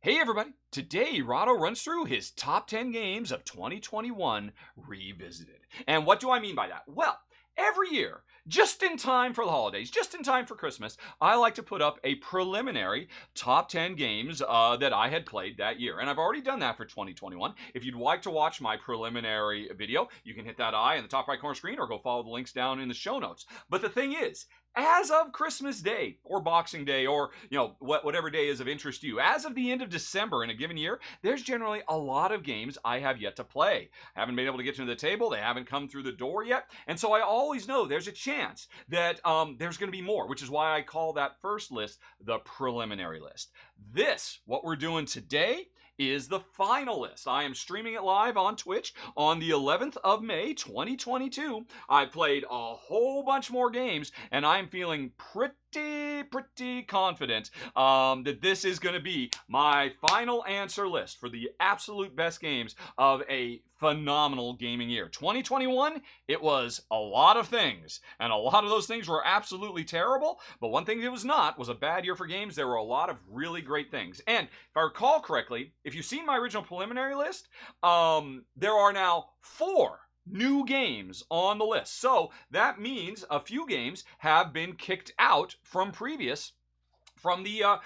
Hey everybody, today Rahdo runs through his top 10 games of 2021 revisited. And what do I mean by that? Well, every year, just in time for the holidays, just in time for Christmas, I like to put up a preliminary top 10 games that I had played that year. And I've already done that for 2021. If you'd like to watch my preliminary video, you can hit that eye in the top right corner screen or go follow the links down in the show notes. But the thing is, as of Christmas Day or Boxing Day or, whatever day is of interest to you, as of the end of December in a given year, there's generally a lot of games I have yet to play. I haven't been able to get to the table. They haven't come through the door yet. And so I always know there's a chance that there's going to be more, which is why I call that first list the preliminary list. What we're doing today, is the final list. I am streaming it live on Twitch on the 11th of May, 2022. I played a whole bunch more games, and I'm feeling pretty confident that this is going to be my final answer list for the absolute best games of a phenomenal gaming year. 2021, it was a lot of things, and a lot of those things were absolutely terrible, but one thing it was not was a bad year for games. There were a lot of really great things. And if I recall correctly, if you've seen my original preliminary list, there are now 4 new games on the list. So that means a few games have been kicked out from the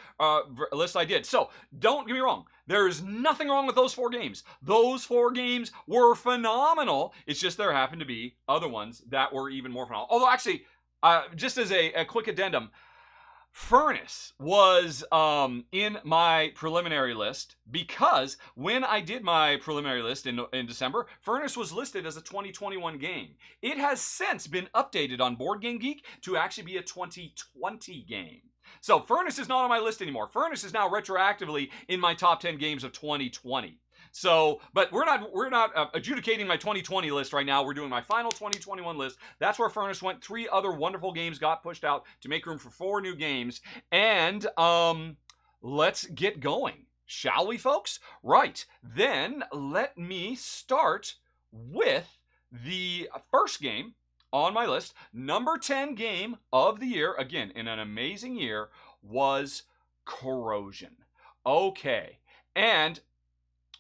list I did. So don't get me wrong. There is nothing wrong with those 4 games. Those 4 games were phenomenal. It's just there happened to be other ones that were even more phenomenal. Although actually, just as a quick addendum, Furnace was in my preliminary list because when I did my preliminary list in December, Furnace was listed as a 2021 game. It has since been updated on Board Game Geek to actually be a 2020 game. So Furnace is not on my list anymore. Furnace is now retroactively in my top 10 games of 2020. So, but we're not adjudicating my 2020 list right now. We're doing my final 2021 list. That's where Furnace went. 3 other wonderful games got pushed out to make room for 4 new games. And let's get going, shall we, folks? Right. Then let me start with the first game on my list. Number 10 game of the year, again, in an amazing year, was Corrosion. Okay. And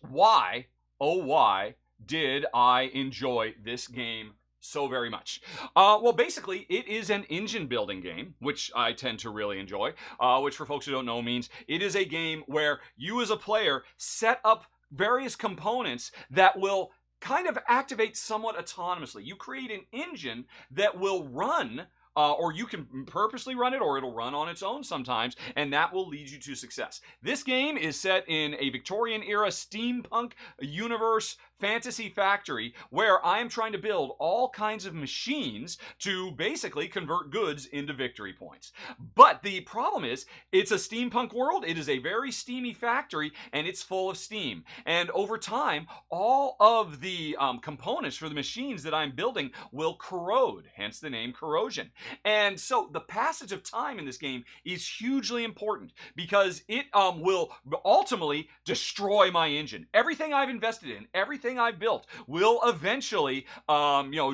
why, oh why, did I enjoy this game so very much? Well, basically, it is an engine building game, which I tend to really enjoy, which for folks who don't know means it is a game where you as a player set up various components that will kind of activate somewhat autonomously. You create an engine that will run or you can purposely run it, or it'll run on its own sometimes, and that will lead you to success. This game is set in a Victorian-era steampunk universe fantasy factory where I am trying to build all kinds of machines to basically convert goods into victory points. But the problem is, it's a steampunk world, it is a very steamy factory, and it's full of steam. And over time, all of the components for the machines that I'm building will corrode, hence the name Corrosion. And so the passage of time in this game is hugely important because it will ultimately destroy my engine. Everything I've invested in, everything I've built will eventually,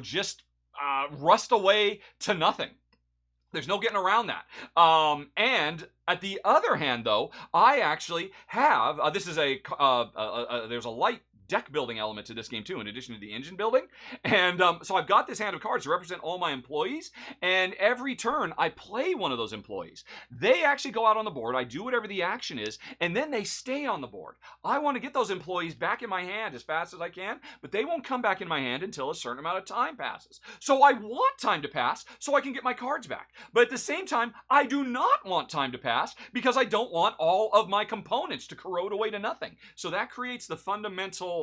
just rust away to nothing. There's no getting around that. And at the other hand, though, I actually have, there's a light deck building element to this game too, in addition to the engine building. And so I've got this hand of cards to represent all my employees, and every turn I play one of those employees. They actually go out on the board, I do whatever the action is, and then they stay on the board. I want to get those employees back in my hand as fast as I can, but they won't come back in my hand until a certain amount of time passes. So I want time to pass so I can get my cards back. But at the same time, I do not want time to pass because I don't want all of my components to corrode away to nothing. So that creates the fundamental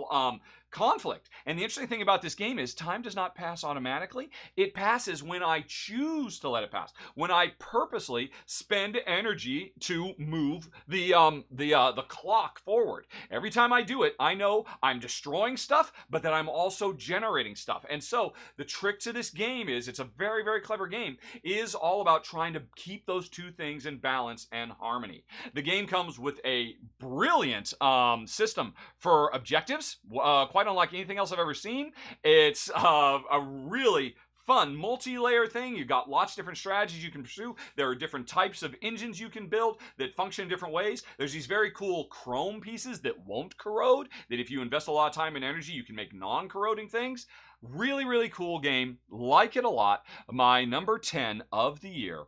conflict. And the interesting thing about this game is time does not pass automatically. It passes when I choose to let it pass. When I purposely spend energy to move the clock forward. Every time I do it, I know I'm destroying stuff, but that I'm also generating stuff. And so the trick to this game is, it's a very, very clever game, is all about trying to keep those two things in balance and harmony. The game comes with a brilliant system for objectives, quite unlike anything else I've ever seen. It's a really fun multi-layer thing. You've got lots of different strategies you can pursue. There are different types of engines you can build that function in different ways. There's these very cool chrome pieces that won't corrode, that if you invest a lot of time and energy, you can make non-corroding things. Really, really cool game. Like it a lot. My number 10 of the year,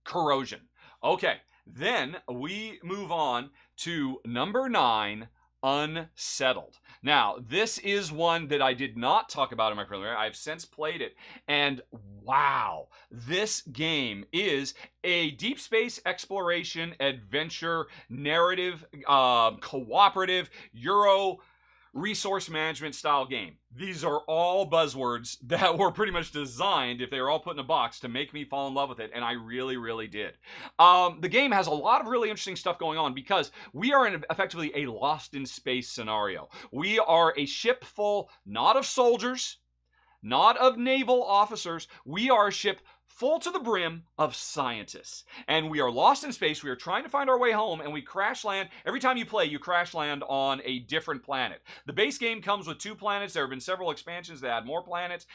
Corrosion. Okay, then we move on to number 9, Unsettled. Now, this is one that I did not talk about in my preliminary. I've since played it, and wow, this game is a deep space exploration, adventure, narrative, cooperative, Euro resource management style game. These are all buzzwords that were pretty much designed, if they were all put in a box, to make me fall in love with it, and I really, really did. The game has a lot of really interesting stuff going on because we are in effectively a Lost in Space scenario. We are a ship full, not of soldiers, not of naval officers. We are a ship full to the brim of scientists. And we are lost in space. We are trying to find our way home, and we crash land. Every time you play, you crash land on a different planet. The base game comes with 2 planets. There have been several expansions that add more planets.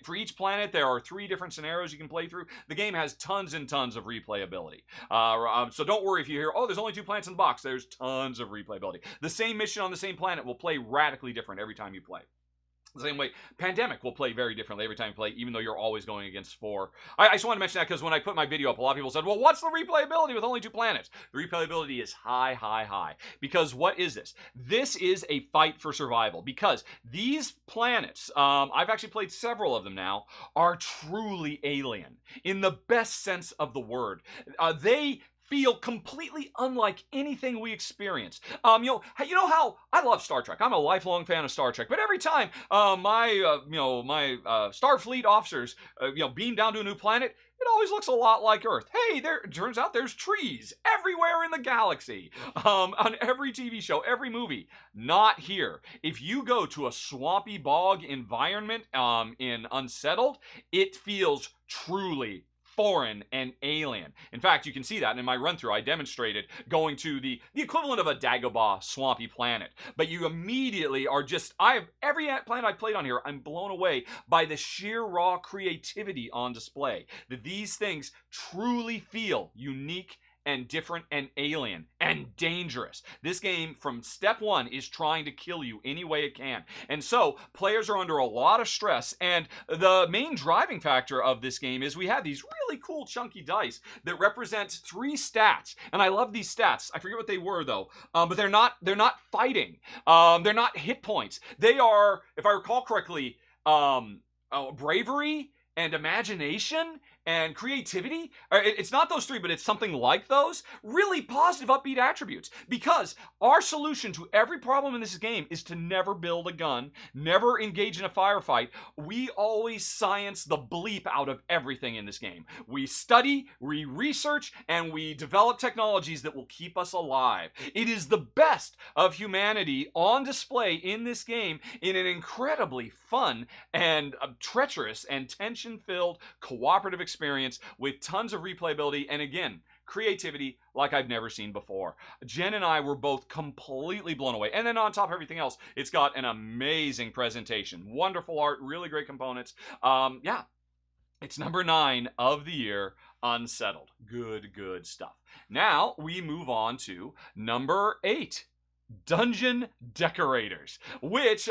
For each planet, there are 3 different scenarios you can play through. The game has tons and tons of replayability. So don't worry if you hear, oh, there's only 2 planets in the box. There's tons of replayability. The same mission on the same planet will play radically different every time you play. The same way, Pandemic will play very differently every time you play, even though you're always going against 4. I just want to mention that because when I put my video up, a lot of people said, well, what's the replayability with only 2 planets? The replayability is high, high, high. Because what is this? This is a fight for survival. Because these planets, I've actually played several of them now, are truly alien. In the best sense of the word. They feel completely unlike anything we experience. You know how I love Star Trek. I'm a lifelong fan of Star Trek. But every time my Starfleet officers beam down to a new planet, it always looks a lot like Earth. Hey, it turns out there's trees everywhere in the galaxy. On every TV show, every movie. Not here. If you go to a swampy bog environment in Unsettled, it feels truly foreign and alien. In fact, you can see that in my run-through. I demonstrated going to the equivalent of a Dagobah swampy planet. But you immediately are just, every planet I've played on here, I'm blown away by the sheer raw creativity on display. That these things truly feel unique and different and alien and dangerous. This game from step 1 is trying to kill you any way it can. And so players are under a lot of stress, and the main driving factor of this game is we have these really cool chunky dice that represent 3 stats. And I love these stats. I forget what they were though, but they're not fighting. They're not hit points. They are, if I recall correctly, bravery and imagination and creativity. It's not those 3, but it's something like those. Really positive, upbeat attributes. Because our solution to every problem in this game is to never build a gun, never engage in a firefight. We always science the bleep out of everything in this game. We study, we research, and we develop technologies that will keep us alive. It is the best of humanity on display in this game in an incredibly fun and treacherous and tension-filled cooperative experience with tons of replayability and, again, creativity like I've never seen before. Jen and I were both completely blown away. And then on top of everything else, it's got an amazing presentation. Wonderful art, really great components. Yeah, it's number 9 of the year, Unsettled. Good stuff. Now we move on to number 8. Dungeon Decorators, which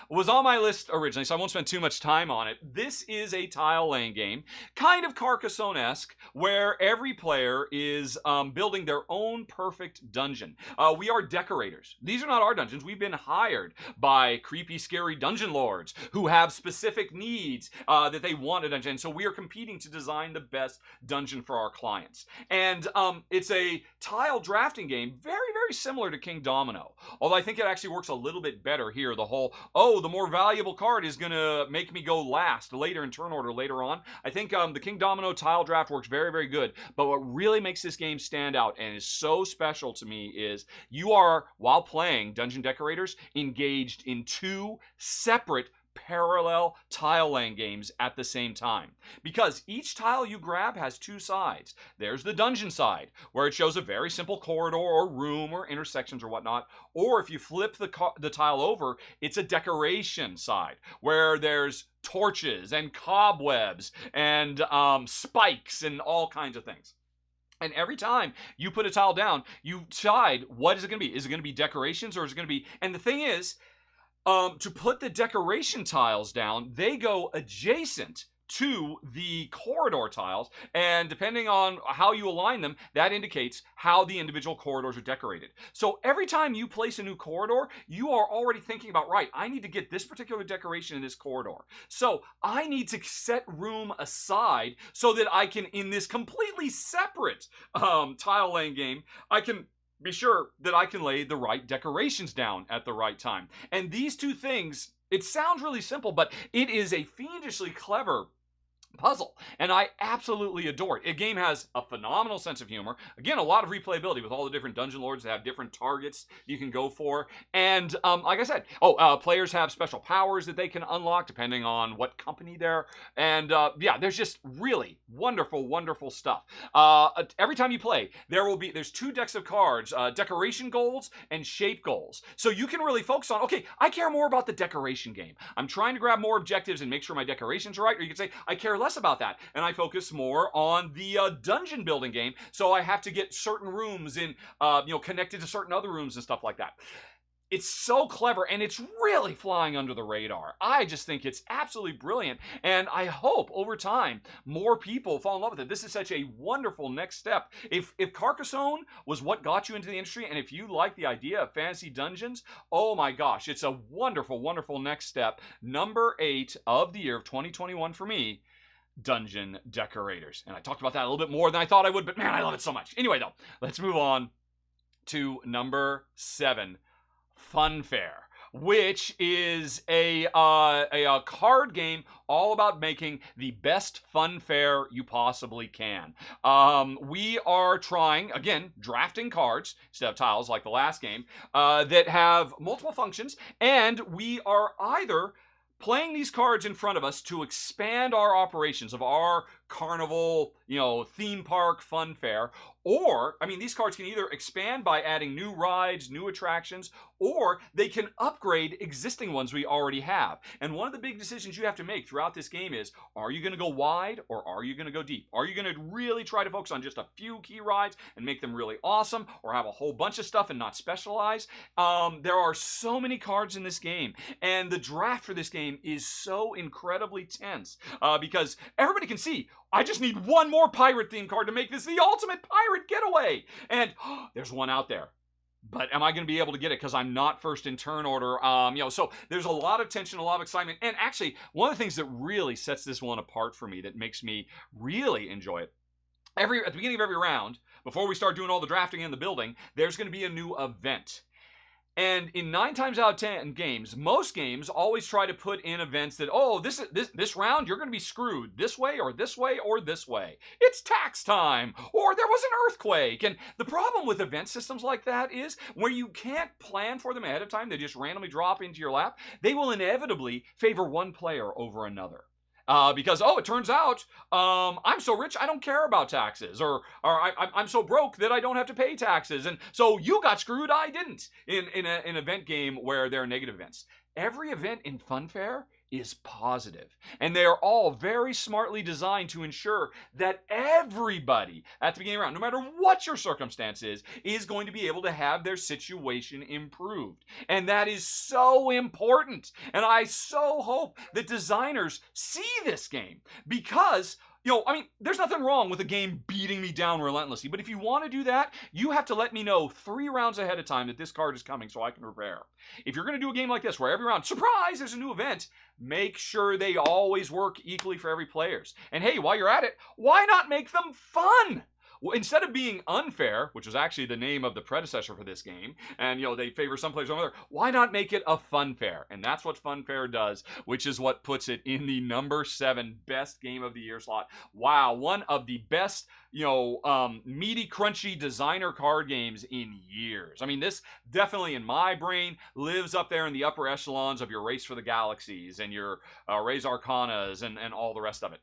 was on my list originally, so I won't spend too much time on it. This is a tile-laying game, kind of Carcassonne-esque, where every player is building their own perfect dungeon. We are decorators. These are not our dungeons. We've been hired by creepy, scary dungeon lords who have specific needs that they want a dungeon, so we are competing to design the best dungeon for our clients. And it's a tile drafting game, very, very similar to King Domino. Although I think it actually works a little bit better here. The whole, the more valuable card is going to make me go last later in turn order later on. I think the King Domino tile draft works very, very good. But what really makes this game stand out and is so special to me is you are, while playing Dungeon Decorators, engaged in 2 separate parallel tile laying games at the same time. Because each tile you grab has two sides. There's the dungeon side, where it shows a very simple corridor or room or intersections or whatnot. Or if you flip the tile over, it's a decoration side, where there's torches and cobwebs and spikes and all kinds of things. And every time you put a tile down, you decide, what is it going to be? Is it going to be decorations, or is it going to be... And the thing is, to put the decoration tiles down, they go adjacent to the corridor tiles, and depending on how you align them, that indicates how the individual corridors are decorated. So every time you place a new corridor, you are already thinking about, right, I need to get this particular decoration in this corridor. So I need to set room aside so that I can, in this completely separate tile laying game, I can be sure that I can lay the right decorations down at the right time. And these two things, it sounds really simple, but it is a fiendishly clever puzzle, and I absolutely adore it. The game has a phenomenal sense of humor. Again, a lot of replayability with all the different dungeon lords that have different targets you can go for. And like I said, players have special powers that they can unlock depending on what company they're. And yeah, there's just really wonderful, wonderful stuff. Every time you play, there's two decks of cards, decoration goals and shape goals. So you can really focus on, okay, I care more about the decoration game. I'm trying to grab more objectives and make sure my decorations are right. Or you can say, I care less about that, and I focus more on the dungeon building game, so I have to get certain rooms in, connected to certain other rooms and stuff like that. It's so clever, and it's really flying under the radar. I just think it's absolutely brilliant, and I hope over time more people fall in love with it. This is such a wonderful next step. If Carcassonne was what got you into the industry, and if you like the idea of fantasy dungeons, oh my gosh, it's a wonderful, wonderful next step. Number 8 of the year of 2021 for me, Dungeon Decorators. And I talked about that a little bit more than I thought I would, but man, I love it so much. Anyway, though, let's move on to number 7, Funfair, which is a card game all about making the best funfair you possibly can. We are trying, again, drafting cards instead of tiles like the last game, that have multiple functions, and we are either playing these cards in front of us to expand our operations of our carnival, theme park fun fair. Or, these cards can either expand by adding new rides, new attractions, or they can upgrade existing ones we already have. And one of the big decisions you have to make throughout this game is, are you going to go wide or are you going to go deep? Are you going to really try to focus on just a few key rides and make them really awesome, or have a whole bunch of stuff and not specialize? There are so many cards in this game, and the draft for this game is so incredibly tense, because everybody can see, I just need one more pirate theme card to make this the ultimate pirate getaway. And there's one out there. But am I going to be able to get it because I'm not first in turn order? So there's a lot of tension, a lot of excitement. And actually, one of the things that really sets this one apart for me, that makes me really enjoy it, at the beginning of every round, before we start doing all the drafting in the building, there's going to be a new event. And in 9 times out of 10 games, most games always try to put in events that, this round you're going to be screwed this way or this way or this way. It's tax time, or there was an earthquake. And the problem with event systems like that is, where you can't plan for them ahead of time, they just randomly drop into your lap, they will inevitably favor one player over another. Because, it turns out, I'm so rich I don't care about taxes, or I'm so broke that I don't have to pay taxes, and so you got screwed, I didn't, in an event game where there are negative events. Every event in Funfair is positive, and they are all very smartly designed to ensure that everybody at the beginning of the round, no matter what your circumstance is going to be able to have their situation improved. And that is so important, and I so hope that designers see this game, because there's nothing wrong with a game beating me down relentlessly, but if you want to do that, you have to let me know 3 rounds ahead of time that this card is coming so I can prepare. If you're going to do a game like this where every round, surprise, there's a new event, make sure they always work equally for every player. And hey, while you're at it, why not make them fun? instead of being unfair, which was actually the name of the predecessor for this game, and they favor some players over there, why not make it a Funfair? And that's what Funfair does, which is what puts it in the number 7 best game of the year slot. Wow, one of the best, meaty, crunchy designer card games in years. I mean, this definitely in my brain lives up there in the upper echelons of your Race for the Galaxies and your Res Arcanas and all the rest of it.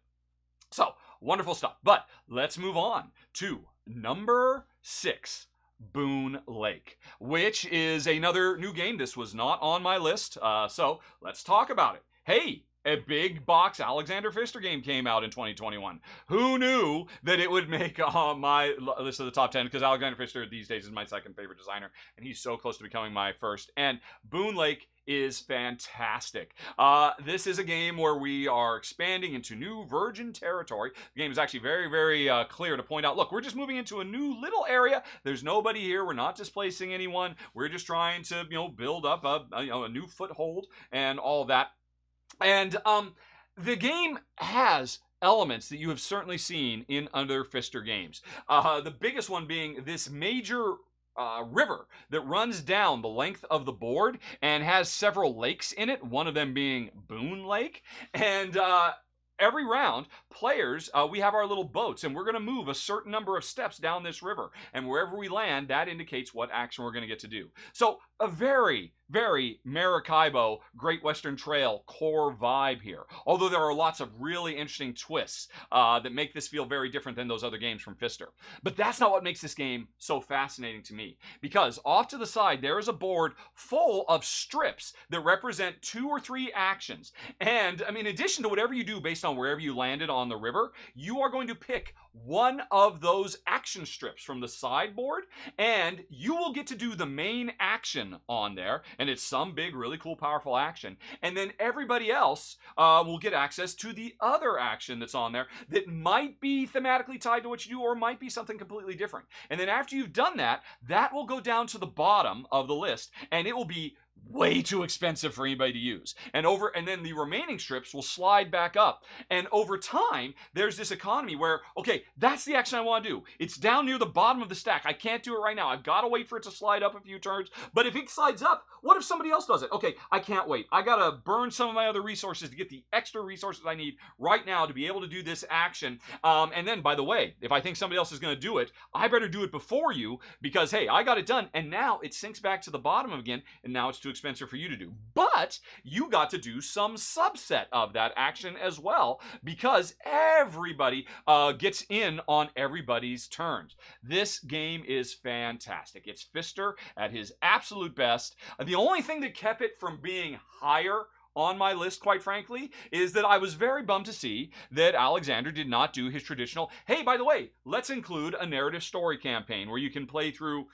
So, wonderful stuff. But let's move on to number 6, Boonlake, which is another new game. This was not on my list, so let's talk about it. Hey, a big box Alexander Pfister game came out in 2021. Who knew that it would make my list of the top 10? Because Alexander Pfister these days is my second favorite designer, and he's so close to becoming my first. And Boonlake is fantastic. This is a game where we are expanding into new virgin territory. The game is actually very, very clear to point out, look, we're just moving into a new little area. There's nobody here. We're not displacing anyone. We're just trying to, build up a new foothold and all that. And the game has elements that you have certainly seen in other Pfister games. The biggest one being this major river that runs down the length of the board and has several lakes in it, one of them being Boonlake. And every round, players, we have our little boats, and we're going to move a certain number of steps down this river. And wherever we land, that indicates what action we're going to get to do. So a very, very Maracaibo, Great Western Trail core vibe here. Although there are lots of really interesting twists that make this feel very different than those other games from Pfister. But that's not what makes this game so fascinating to me. Because off to the side, there is a board full of strips that represent 2 or 3 actions. And, in addition to whatever you do based on wherever you landed on the river, you are going to pick one of those action strips from the sideboard, and you will get to do the main action on there, and it's some big, really cool, powerful action. And then everybody else will get access to the other action that's on there that might be thematically tied to what you do or might be something completely different. And then after you've done that, that will go down to the bottom of the list, and it will be way too expensive for anybody to use. And then the remaining strips will slide back up. And over time, there's this economy where, okay, that's the action I want to do. It's down near the bottom of the stack. I can't do it right now. I've got to wait for it to slide up a few turns. But if it slides up, what if somebody else does it? Okay, I can't wait. I got to burn some of my other resources to get the extra resources I need right now to be able to do this action. And then, by the way, if I think somebody else is going to do it, I better do it before you because, hey, I got it done. And now it sinks back to the bottom again, and now it's too expensive for you to do. But you got to do some subset of that action as well because everybody gets in on everybody's turns. This game is fantastic. It's Pfister at his absolute best. The only thing that kept it from being higher on my list, quite frankly, is that I was very bummed to see that Alexander did not do his traditional, hey, by the way, let's include a narrative story campaign where you can play through,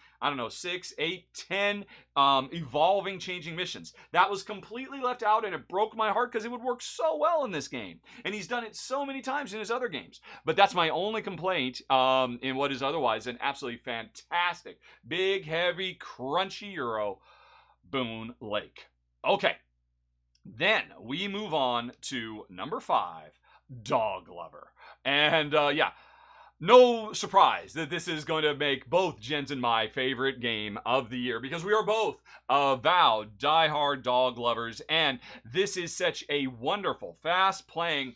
6, 8, 10 evolving, changing missions. That was completely left out, and it broke my heart because it would work so well in this game. And he's done it so many times in his other games. But that's my only complaint in what is otherwise an absolutely fantastic, big, heavy, crunchy Euro, Boonlake. Okay. Then we move on to number 5, Dog Lover. And no surprise that this is going to make both Jen's and my favorite game of the year because we are both avowed diehard dog lovers. And this is such a wonderful, fast-playing,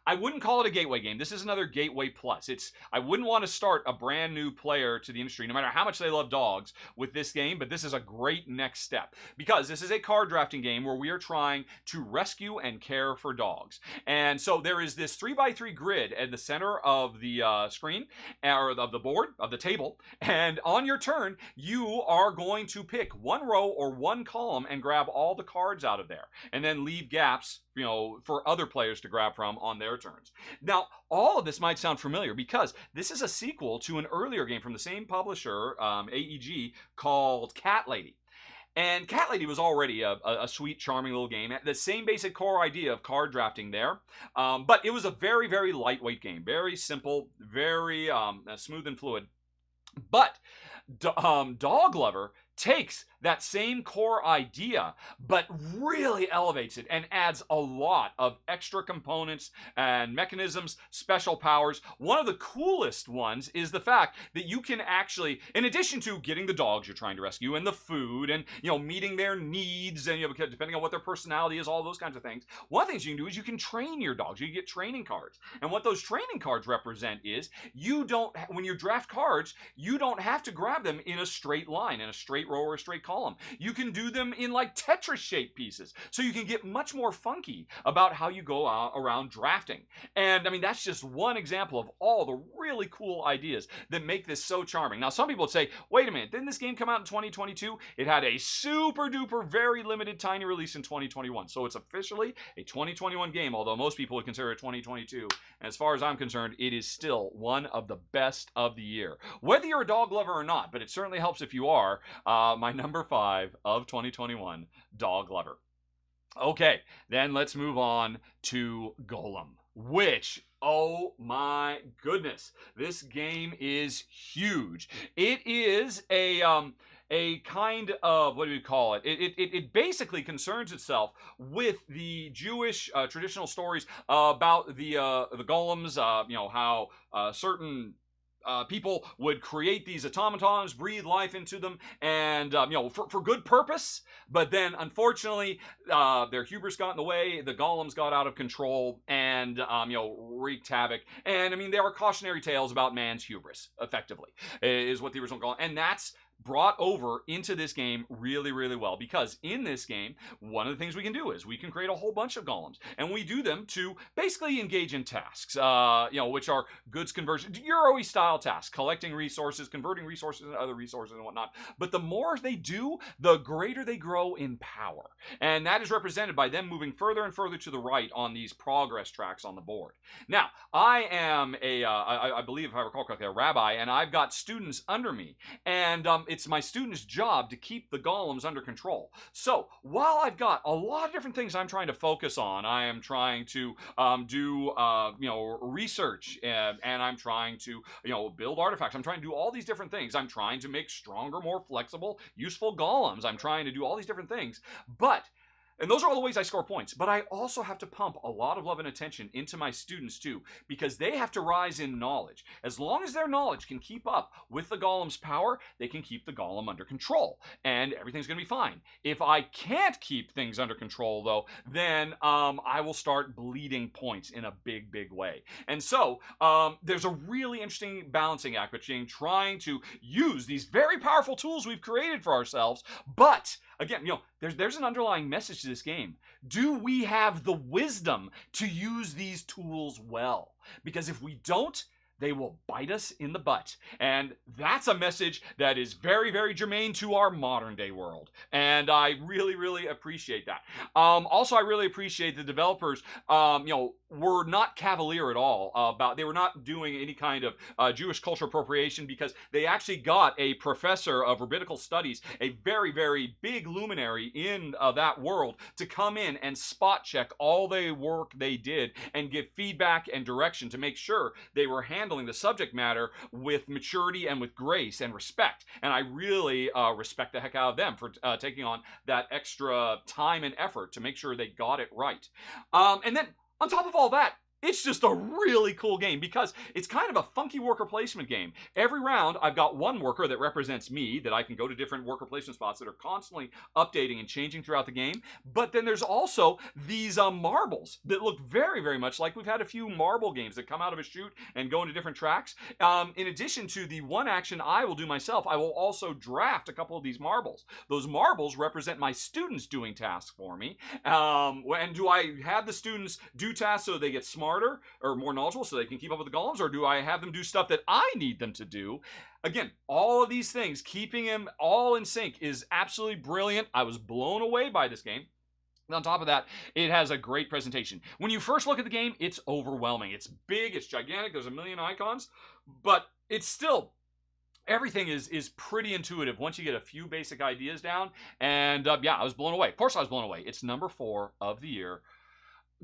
I wouldn't call it a gateway game. This is another gateway plus. I wouldn't want to start a brand new player to the industry, no matter how much they love dogs, with this game, but this is a great next step because this is a card drafting game where we are trying to rescue and care for dogs. And so there is this 3x3 grid at the center of the screen, or of the board, of the table, and on your turn, you are going to pick one row or one column and grab all the cards out of there, and then leave gaps for other players to grab from on their turns. Now, all of this might sound familiar because this is a sequel to an earlier game from the same publisher, AEG, called Cat Lady. And Cat Lady was already a sweet, charming little game. The same basic core idea of card drafting there. But it was a very, very lightweight game. Very simple, very smooth and fluid. But Dog Lover takes that same core idea, but really elevates it and adds a lot of extra components and mechanisms, special powers. One of the coolest ones is the fact that you can actually, in addition to getting the dogs you're trying to rescue and the food and, meeting their needs and, depending on what their personality is, all those kinds of things, one of the things you can do is you can train your dogs. You can get training cards. And what those training cards represent is when you draft cards, you don't have to grab them in a straight line, in a straight row or a straight column. You can do them in like Tetris-shaped pieces. So you can get much more funky about how you go around drafting. And I mean, that's just one example of all the really cool ideas that make this so charming. Now, some people would say, wait a minute, didn't this game come out in 2022? It had a super duper, very limited, tiny release in 2021. So it's officially a 2021 game, although most people would consider it 2022. And as far as I'm concerned, it is still one of the best of the year. Whether you're a dog lover or not, but it certainly helps if you are, my number 5 of 2021, Dog Lover. Okay, then let's move on to Golem, which, oh my goodness, this game is huge. It is a kind of, what do we call it? It basically concerns itself with the Jewish traditional stories about the golems, how certain people would create these automatons, breathe life into them, and for good purpose. But then, unfortunately, their hubris got in the way. The golems got out of control and wreaked havoc. And I mean, there are cautionary tales about man's hubris. Effectively, is what the original golem, and that's brought over into this game really, really well, because in this game, one of the things we can do is we can create a whole bunch of golems, and we do them to basically engage in tasks, which are goods conversion, Euro style tasks, collecting resources, converting resources into other resources and whatnot. But the more they do, the greater they grow in power, and that is represented by them moving further and further to the right on these progress tracks on the board. Now, I am I believe, if I recall correctly, a rabbi, and I've got students under me, and it's my students' job to keep the golems under control. So while I've got a lot of different things I'm trying to focus on, I am trying to do research, and I'm trying to build artifacts. I'm trying to do all these different things. I'm trying to make stronger, more flexible, useful golems. I'm trying to do all these different things, and those are all the ways I score points. But I also have to pump a lot of love and attention into my students too, because they have to rise in knowledge. As long as their knowledge can keep up with the golem's power, they can keep the golem under control, and everything's going to be fine. If I can't keep things under control, though, then I will start bleeding points in a big, big way. And so there's a really interesting balancing act between trying to use these very powerful tools we've created for ourselves, but again, there's an underlying message to this game. Do we have the wisdom to use these tools well? Because if we don't, they will bite us in the butt. And that's a message that is very, very germane to our modern day world. And I really, really appreciate that. Also, I really appreciate the developers, were not cavalier at all they were not doing any kind of Jewish culture appropriation, because they actually got a professor of rabbinical studies, a very, very big luminary in that world, to come in and spot check all the work they did and give feedback and direction to make sure they were handling the subject matter with maturity and with grace and respect. And I really respect the heck out of them for taking on that extra time and effort to make sure they got it right. And then on top of all that, it's just a really cool game because it's kind of a funky worker placement game. Every round, I've got one worker that represents me that I can go to different worker placement spots that are constantly updating and changing throughout the game. But then there's also these marbles that look very, very much like we've had a few marble games that come out of a chute and go into different tracks. In addition to the one action I will do myself, I will also draft a couple of these marbles. Those marbles represent my students doing tasks for me. And do I have the students do tasks so they get smarter or more knowledgeable so they can keep up with the golems, or do I have them do stuff that I need them to do? Again, all of these things, keeping them all in sync, is absolutely brilliant. I was blown away by this game. And on top of that, it has a great presentation. When you first look at the game, it's overwhelming. It's big, it's gigantic, there's a million icons, but it's still, everything is pretty intuitive once you get a few basic ideas down. And yeah, I was blown away. Of course I was blown away. It's number 4 of the year,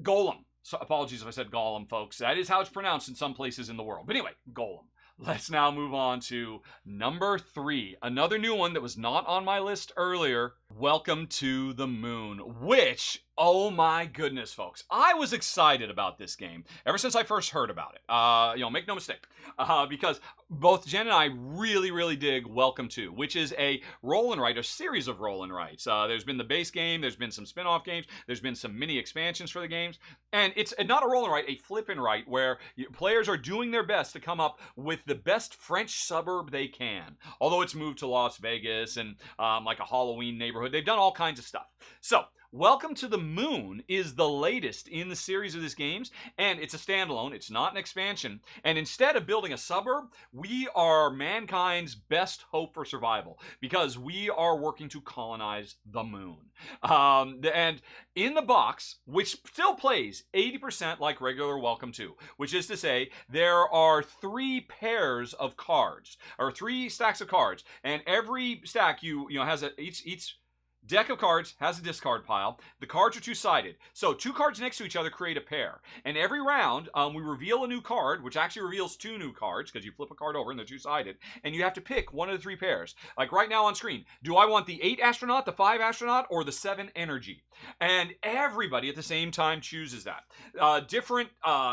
Golem. So apologies if I said Golem, folks. That is how it's pronounced in some places in the world. But anyway, Golem. let's now move on to number 3. Another new one that was not on my list earlier. Welcome to the Moon, which, oh my goodness, folks. I was excited about this game ever since I first heard about it. Make no mistake. Because both Jen and I really, really dig Welcome to, which is a roll and write, a series of roll and writes. There's been the base game, there's been some spin-off games, there's been some mini expansions for the games, and it's not a roll and write, a flip and write, where players are doing their best to come up with the best French suburb they can. Although it's moved to Las Vegas and like a Halloween neighborhood, they've done all kinds of stuff. So, Welcome to the Moon is the latest in the series of these games, and it's a standalone. It's not an expansion. And instead of building a suburb, we are mankind's best hope for survival because we are working to colonize the moon. And in the box, which still plays 80% like regular Welcome to, which is to say there are 3 pairs of cards, or 3 stacks of cards, and every stack has each deck of cards has a discard pile. The cards are 2-sided. So 2 cards next to each other create a pair. And every round, we reveal a new card, which actually reveals 2 new cards, because you flip a card over and they're 2-sided. And you have to pick one of the 3 pairs. Like right now on screen, do I want the 8 astronaut, the 5 astronaut, or the 7 energy? And everybody at the same time chooses that. Different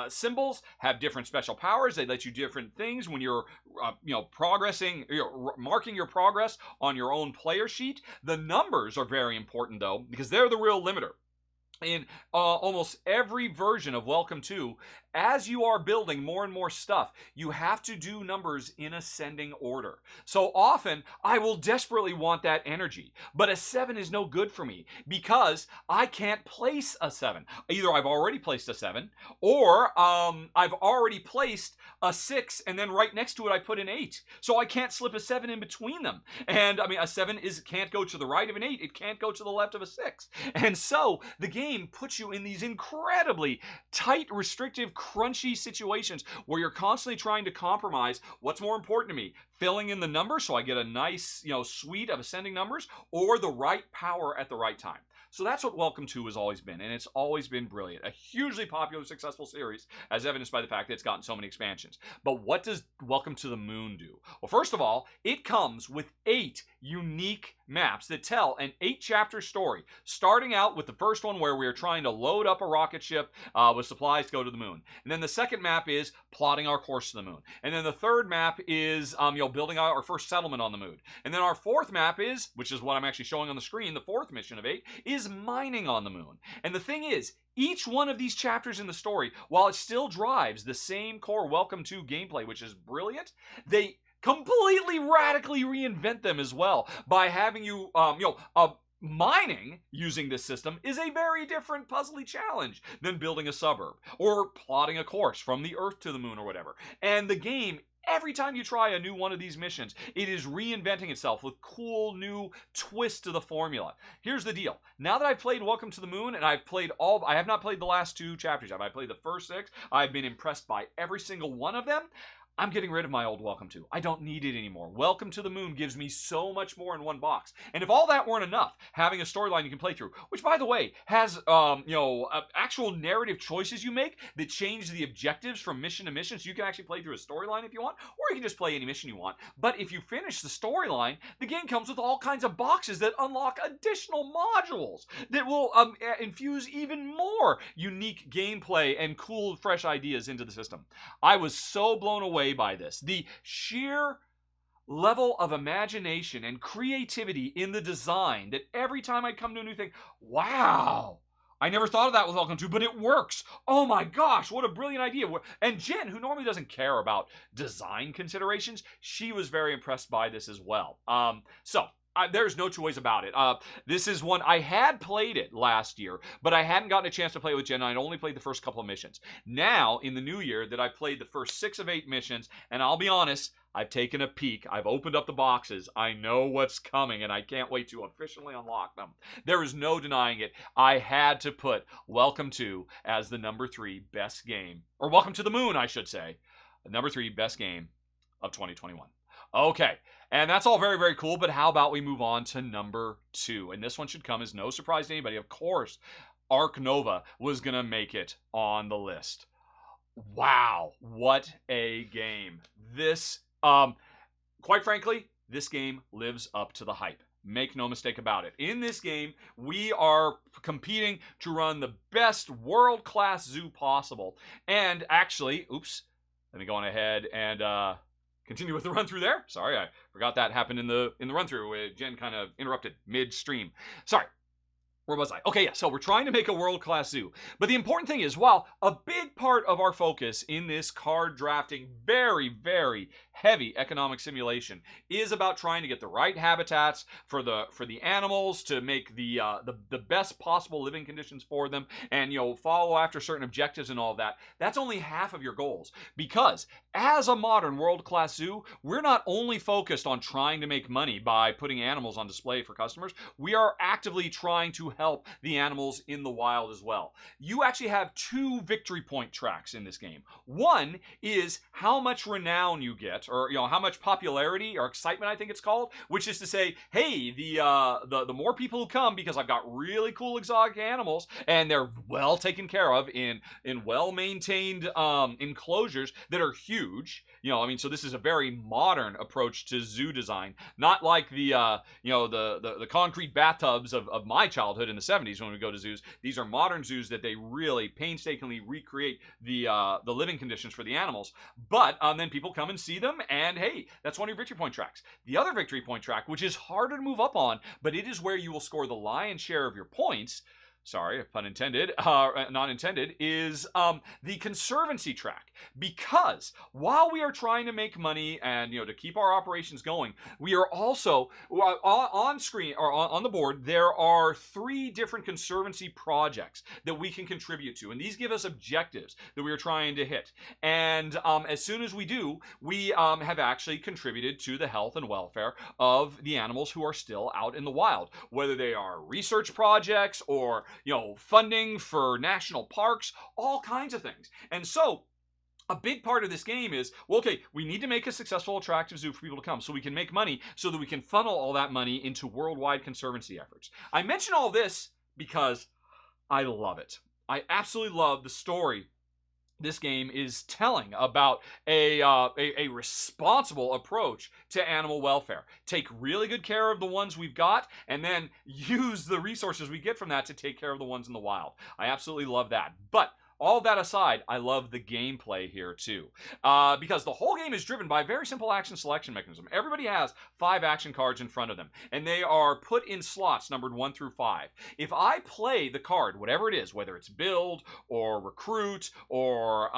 symbols have different special powers. They let you different things when you're progressing, marking your progress on your own player sheet. The numbers are very important, though, because they're the real limiter. In almost every version of Welcome to, as you are building more and more stuff, you have to do numbers in ascending order. So often, I will desperately want that energy, but a 7 is no good for me because I can't place a 7. Either I've already placed a 7, or I've already placed a 6, and then right next to it I put an 8. So I can't slip a 7 in between them. And I mean, a 7 can't go to the right of an 8, it can't go to the left of a 6. And so the game puts you in these incredibly tight, restrictive, crunchy situations where you're constantly trying to compromise what's more important to me, filling in the numbers so I get a nice, suite of ascending numbers, or the right power at the right time. So that's what Welcome to has always been, and it's always been brilliant. A hugely popular, successful series, as evidenced by the fact that it's gotten so many expansions. But what does Welcome to the Moon do? Well, first of all, it comes with 8 unique maps that tell an 8-chapter story, starting out with the first one where we are trying to load up a rocket ship with supplies to go to the moon. And then the second map is plotting our course to the moon. And then the third map is building our first settlement on the moon. And then our fourth map is, which is what I'm actually showing on the screen, the 4th mission of 8, is mining on the moon. And the thing is, each one of these chapters in the story, while it still drives the same core Welcome to gameplay, which is brilliant, they completely radically reinvent them as well by having you, mining using this system is a very different puzzly challenge than building a suburb or plotting a course from the Earth to the moon or whatever. And the game, every time you try a new one of these missions, it is reinventing itself with cool new twists to the formula. Here's the deal. Now that I've played Welcome to the Moon, and I have not played the last 2 chapters. I've played the first 6. I've been impressed by every single one of them. I'm getting rid of my old Welcome to. I don't need it anymore. Welcome to the Moon gives me so much more in one box. And if all that weren't enough, having a storyline you can play through, which, by the way, has actual narrative choices you make that change the objectives from mission to mission, so you can actually play through a storyline if you want, or you can just play any mission you want. But if you finish the storyline, the game comes with all kinds of boxes that unlock additional modules that will infuse even more unique gameplay and cool, fresh ideas into the system. I was so blown away by this. The sheer level of imagination and creativity in the design that every time I come to a new thing, wow, I never thought of that with Welcome to, but it works. Oh my gosh, what a brilliant idea. And Jen, who normally doesn't care about design considerations, she was very impressed by this as well. There's no two ways about it. This is one, I had played it last year, but I hadn't gotten a chance to play it with Jen. I'd only played the first couple of missions. Now, in the new year, that I've played the first 6 of 8 missions, and I'll be honest, I've taken a peek. I've opened up the boxes. I know what's coming, and I can't wait to officially unlock them. There is no denying it. I had to put Welcome to as the number 3 best game, or Welcome to the Moon, I should say, the number 3 best game of 2021. Okay, and that's all very, very cool, but how about we move on to number 2? And this one should come as no surprise to anybody. Of course, Ark Nova was going to make it on the list. Wow, what a game. This, quite frankly, this game lives up to the hype. Make no mistake about it. In this game, we are competing to run the best world-class zoo possible. And actually, oops, let me go on ahead and continue with the run through there. Sorry, I forgot that happened in the run through. Jen kind of interrupted midstream. Sorry. Where was I? Okay, yeah, so we're trying to make a world-class zoo. But the important thing is, while a big part of our focus in this card drafting, very, very heavy economic simulation is about trying to get the right habitats for the animals, to make the best possible living conditions for them, and follow after certain objectives and all of that. That's only half of your goals, because as a modern world-class zoo, we're not only focused on trying to make money by putting animals on display for customers, we are actively trying to help the animals in the wild as well. You actually have 2 victory point tracks in this game. One is how much renown you get, or how much popularity or excitement, I think it's called, which is to say, hey, the more people who come, because I've got really cool exotic animals and they're well taken care of in well-maintained enclosures that are huge. So this is a very modern approach to zoo design, not like the concrete bathtubs of my childhood in the 70s when we go to zoos. These are modern zoos that they really painstakingly recreate the living conditions for the animals. But then people come and see them, and hey, that's one of your victory point tracks. The other victory point track, which is harder to move up on, but it is where you will score the lion's share of your points, sorry, pun intended, not intended, is the conservancy track. Because while we are trying to make money and to keep our operations going, we are also on screen, or on the board, there are 3 different conservancy projects that we can contribute to, and these give us objectives that we are trying to hit. And as soon as we do, we have actually contributed to the health and welfare of the animals who are still out in the wild, whether they are research projects or funding for national parks, all kinds of things. And so a big part of this game is, well, okay, we need to make a successful, attractive zoo for people to come so we can make money, so that we can funnel all that money into worldwide conservancy efforts. I mention all this because I love it. I absolutely love the story this game is telling about a responsible approach to animal welfare. Take really good care of the ones we've got, and then use the resources we get from that to take care of the ones in the wild. I absolutely love that. But all that aside, I love the gameplay here too, because the whole game is driven by a very simple action selection mechanism. Everybody has 5 action cards in front of them, and they are put in slots numbered 1 through 5. If I play the card, whatever it is, whether it's build or recruit or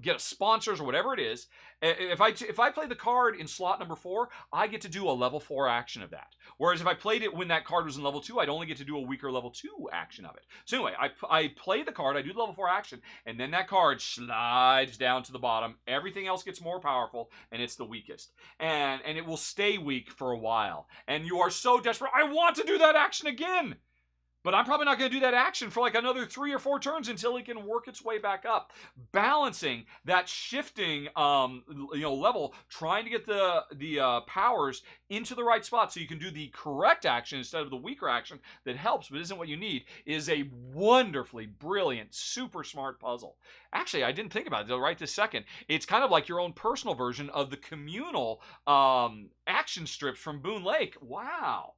get a sponsors or whatever it is, if I play the card in slot number 4, I get to do a level 4 action of that. Whereas if I played it when that card was in level 2, I'd only get to do a weaker level 2 action of it. So anyway, I play the card, I do the level 4 action, and then that card slides down to the bottom. Everything else gets more powerful, and it's the weakest. And it will stay weak for a while. And you are so desperate, I want to do that action again! But I'm probably not going to do that action for like another 3 or 4 turns until it can work its way back up. Balancing that shifting level, trying to get the powers into the right spot so you can do the correct action instead of the weaker action that helps but isn't what you need, is a wonderfully brilliant, super smart puzzle. Actually, I didn't think about it until right this second. It's kind of like your own personal version of the communal action strips from Boonlake. Wow.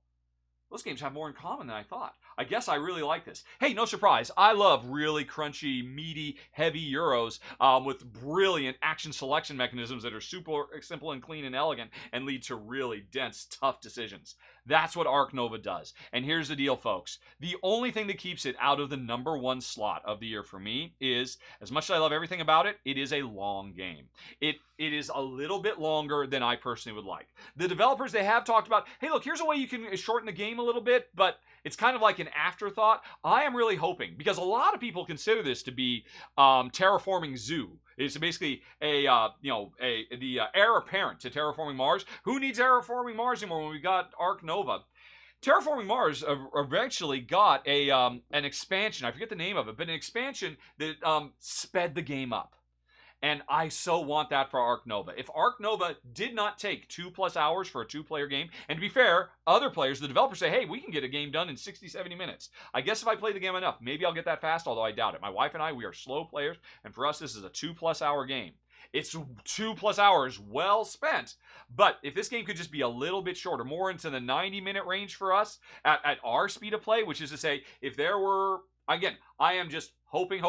Those games have more in common than I thought. I guess I really like this. Hey, no surprise, I love really crunchy, meaty, heavy Euros with brilliant action selection mechanisms that are super simple and clean and elegant and lead to really dense, tough decisions. That's what Ark Nova does. And here's the deal, folks. The only thing that keeps it out of the number 1 slot of the year for me is, as much as I love everything about it, it is a long game. It is a little bit longer than I personally would like. The developers, they have talked about, hey, look, here's a way you can shorten the game a little bit, but it's kind of like an afterthought. I am really hoping, because a lot of people consider this to be Terraforming Zoo. It's basically the heir apparent to Terraforming Mars. Who needs Terraforming Mars anymore when we got Ark Nova? Terraforming Mars eventually got an expansion. I forget the name of it, but an expansion that sped the game up. And I so want that for Ark Nova. If Ark Nova did not take 2+ hours for a 2-player game, and to be fair, other players, the developers say, hey, we can get a game done in 60, 70 minutes. I guess if I play the game enough, maybe I'll get that fast, although I doubt it. My wife and I, we are slow players, and for us, this is a 2+ hour game. It's 2+ hours well spent. But if this game could just be a little bit shorter, more into the 90-minute range for us at our speed of play, which is to say, if there were, again, I am just hoping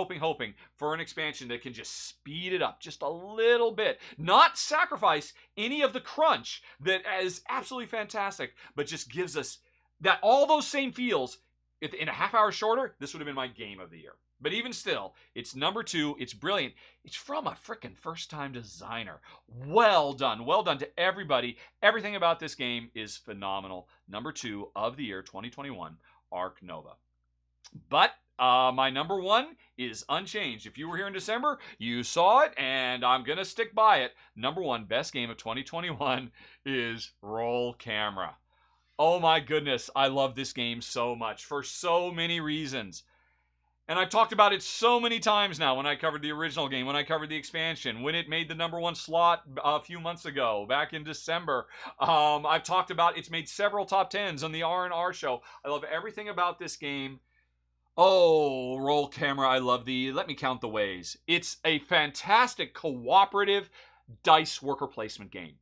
for an expansion that can just speed it up just a little bit. Not sacrifice any of the crunch that is absolutely fantastic, but just gives us that all those same feels in a half hour shorter. This would have been my game of the year. But even still, it's number 2. It's brilliant. It's from a freaking first-time designer. Well done. Well done to everybody. Everything about this game is phenomenal. Number 2 of the year, 2021, Ark Nova. But my number 1 is unchanged. If you were here in December, you saw it, and I'm going to stick by it. Number 1, best game of 2021 is Roll Camera. Oh my goodness, I love this game so much for so many reasons. And I've talked about it so many times now when I covered the original game, when I covered the expansion, when it made the number 1 slot a few months ago, back in December. I've talked about it's made several top 10s on the R&R show. I love everything about this game. Oh, Roll Camera, I love let me count the ways. It's a fantastic cooperative dice worker placement game.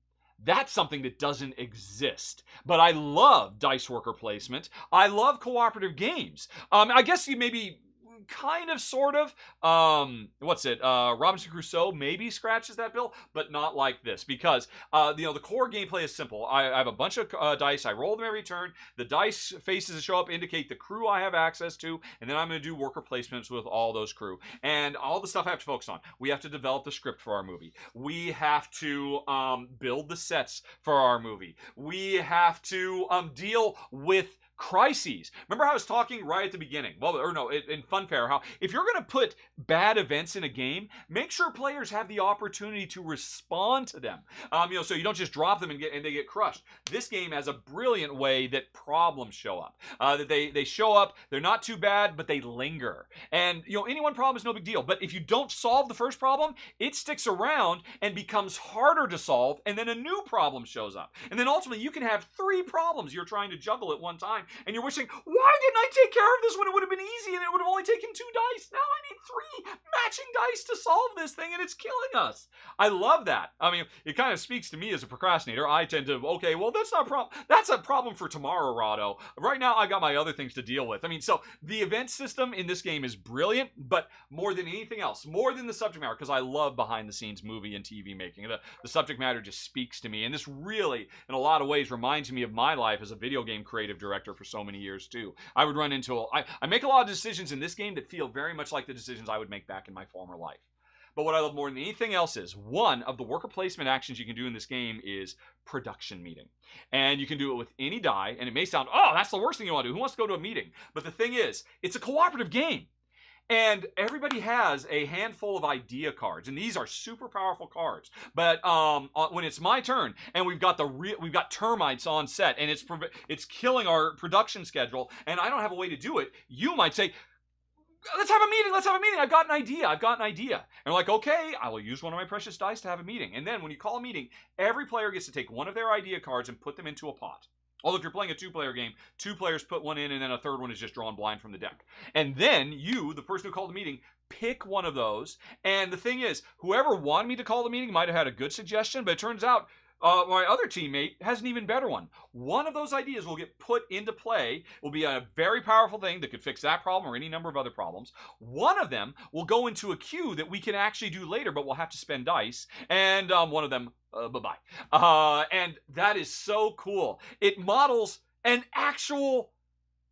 That's something that doesn't exist. But I love dice worker placement. I love cooperative games. I guess you maybe kind of, sort of, Robinson Crusoe maybe scratches that bill, but not like this, because the core gameplay is simple. I have a bunch of dice. I roll them every turn. The dice faces that show up indicate the crew I have access to, and then I'm going to do worker placements with all those crew. And all the stuff I have to focus on. We have to develop the script for our movie. We have to build the sets for our movie. We have to deal with crises. Remember how I was talking right at the beginning? In Funfair, how if you're going to put bad events in a game, make sure players have the opportunity to respond to them. So you don't just drop them and they get crushed. This game has a brilliant way that problems show up. That they show up, they're not too bad, but they linger. And any one problem is no big deal. But if you don't solve the first problem, it sticks around and becomes harder to solve, and then a new problem shows up. And then ultimately you can have 3 problems you're trying to juggle at one time. And you're wishing, why didn't I take care of this when it would have been easy and it would have only taken 2 dice? Now I need 3 matching dice to solve this thing, and it's killing us. I love that. I mean, it kind of speaks to me as a procrastinator. I tend to, that's not a problem. That's a problem for tomorrow, Rahdo. Right now, I got my other things to deal with. I mean, so the event system in this game is brilliant, but more than anything else, more than the subject matter, because I love behind-the-scenes movie and TV making. The subject matter just speaks to me, and this really, in a lot of ways, reminds me of my life as a video game creative director for so many years too. I would run into I make a lot of decisions in this game that feel very much like the decisions I would make back in my former life. But what I love more than anything else is one of the worker placement actions you can do in this game is production meeting. And you can do it with any die, and it may sound, oh, that's the worst thing you want to do. Who wants to go to a meeting? But the thing is, it's a cooperative game. And everybody has a handful of idea cards, and these are super powerful cards. But when it's my turn, and we've got termites on set, and it's killing our production schedule, and I don't have a way to do it, you might say, let's have a meeting. I've got an idea. And we're like, okay, I will use one of my precious dice to have a meeting. And then when you call a meeting, every player gets to take one of their idea cards and put them into a pot. Although if you're playing a 2-player game, 2 players put one in, and then a third one is just drawn blind from the deck. And then you, the person who called the meeting, pick one of those. And the thing is, whoever wanted me to call the meeting might have had a good suggestion, but it turns out my other teammate has an even better one. One of those ideas will get put into play, will be a very powerful thing that could fix that problem or any number of other problems. One of them will go into a queue that we can actually do later, but we'll have to spend dice. And one of them, bye-bye. And that is so cool. It models an actual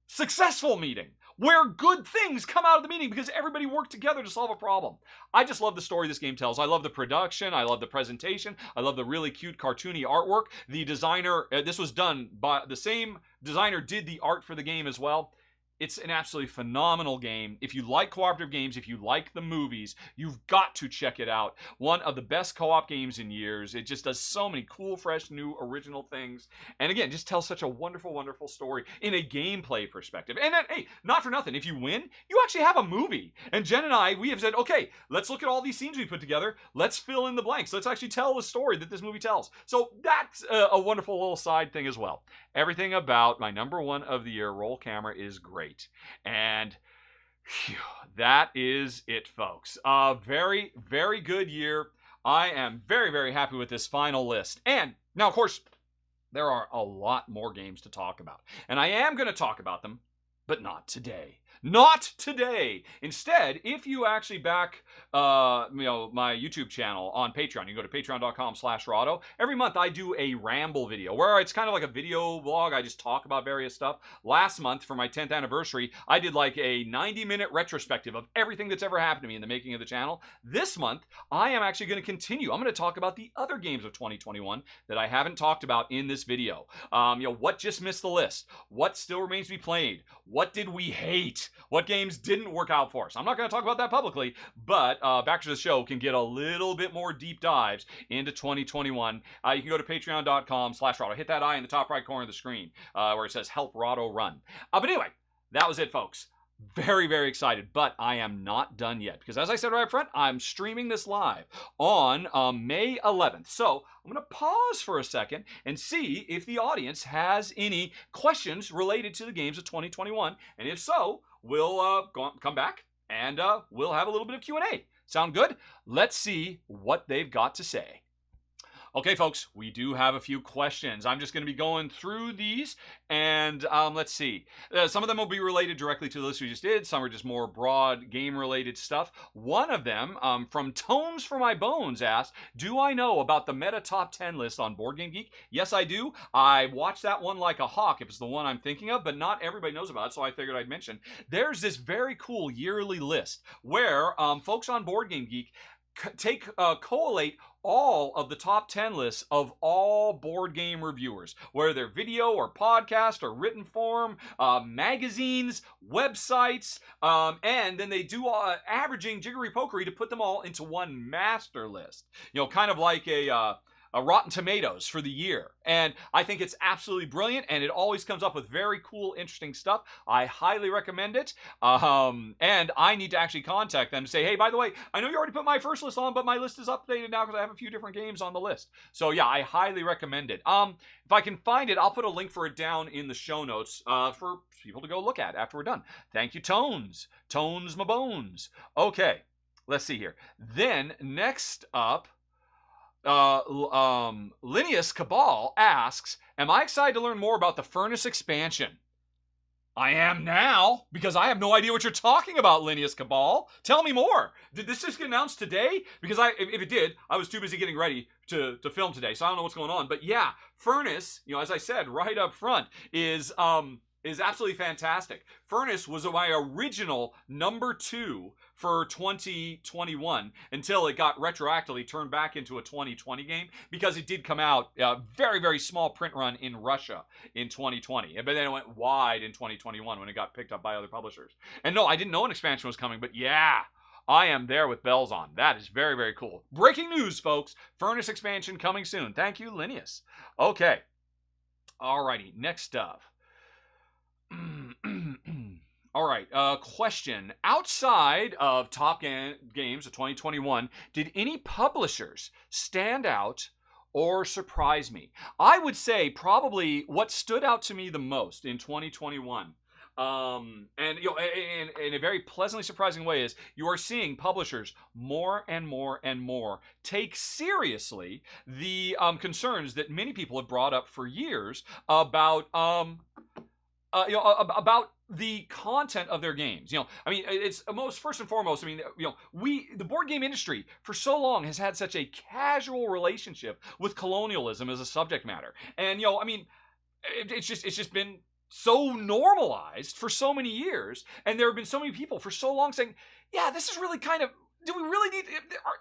successful meeting, where good things come out of the meeting because everybody worked together to solve a problem. I just love the story this game tells. I love the production. I love the presentation. I love the really cute cartoony artwork. The designer, this was done by the same designer did the art for the game as well. It's an absolutely phenomenal game. If you like cooperative games, if you like the movies, you've got to check it out. One of the best co-op games in years. It just does so many cool, fresh, new, original things. And again, just tells such a wonderful, wonderful story in a gameplay perspective. And then, hey, not for nothing, if you win, you actually have a movie. And Jen and I, we have said, okay, let's look at all these scenes we put together. Let's fill in the blanks. Let's actually tell the story that this movie tells. So that's a wonderful little side thing as well. Everything about my number one of the year roll camera is great. And phew, that is it, folks. Very, very good year. I am very, very happy with this final list. And now, of course, there are a lot more games to talk about. And I am going to talk about them, but not today. Not today. Instead, if you actually back my YouTube channel on Patreon, you go to patreon.com/Rahdo. Every month I do a ramble video where it's kind of like a video vlog. I just talk about various stuff. Last month for my 10th anniversary, I did like a 90-minute retrospective of everything that's ever happened to me in the making of the channel. This month, I am actually going to continue. I'm going to talk about the other games of 2021 that I haven't talked about in this video. What just missed the list? What still remains to be played? What did we hate? What games didn't work out for us? I'm not going to talk about that publicly, but back to the show can get a little bit more deep dives into 2021. You can go to patreon.com/Rahdo. Hit that I in the top right corner of the screen where it says Help Rahdo Run. But anyway, that was it, folks. Very, very excited, but I am not done yet because, as I said right up front, I'm streaming this live on May 11th. So I'm going to pause for a second and see if the audience has any questions related to the games of 2021, and if so, we'll come back and we'll have a little bit of Q&A. Sound good? Let's see what they've got to say. Okay, folks, we do have a few questions. I'm just going to be going through these, and let's see. Some of them will be related directly to the list we just did. Some are just more broad game-related stuff. One of them, from Tones for My Bones, asked, do I know about the Meta Top 10 list on Board Game Geek? Yes, I do. I watched that one like a hawk, if it's the one I'm thinking of, but not everybody knows about it, so I figured I'd mention. There's this very cool yearly list where folks on Board Game Geek collate all of the top 10 lists of all board game reviewers, whether they're video or podcast or written form, magazines, websites, and then they do averaging jiggery-pokery to put them all into one master list. Kind of like a Rotten Tomatoes for the year. And I think it's absolutely brilliant, and it always comes up with very cool, interesting stuff. I highly recommend it. And I need to actually contact them to say, hey, by the way, I know you already put my first list on, but my list is updated now because I have a few different games on the list. So yeah, I highly recommend it. If I can find it, I'll put a link for it down in the show notes for people to go look at after we're done. Thank you, Tones. Tones my bones. Okay, let's see here. Then next up, Linnaeus Cabal asks, am I excited to learn more about the Furnace expansion? I am now, because I have no idea what you're talking about, Linnaeus Cabal. Tell me more. Did this just get announced today? Because if it did, I was too busy getting ready to film today, so I don't know what's going on. But yeah, Furnace, as I said right up front, is absolutely fantastic. Furnace was my original number 2 for 2021 until it got retroactively turned back into a 2020 game because it did come out a very, very small print run in Russia in 2020. But then it went wide in 2021 when it got picked up by other publishers. And no, I didn't know an expansion was coming, but yeah, I am there with bells on. That is very, very cool. Breaking news, folks. Furnace expansion coming soon. Thank you, Linnaeus. Okay. Alrighty, next up. All right, question. Outside of top games of 2021, did any publishers stand out or surprise me? I would say probably what stood out to me the most in 2021, and in a very pleasantly surprising way, is you are seeing publishers more and more and more take seriously the concerns that many people have brought up for years about about the content of their games. It's first and foremost, the board game industry for so long has had such a casual relationship with colonialism as a subject matter. And, it's just been so normalized for so many years. And there have been so many people for so long saying, yeah, this is really kind of do we really need?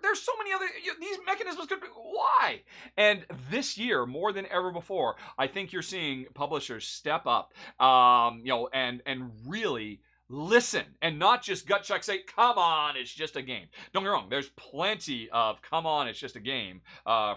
There's so many other these mechanisms could be. Why? And this year, more than ever before, I think you're seeing publishers step up, and really listen and not just gut check, say, come on, it's just a game. Don't get me wrong, there's plenty of come on, it's just a game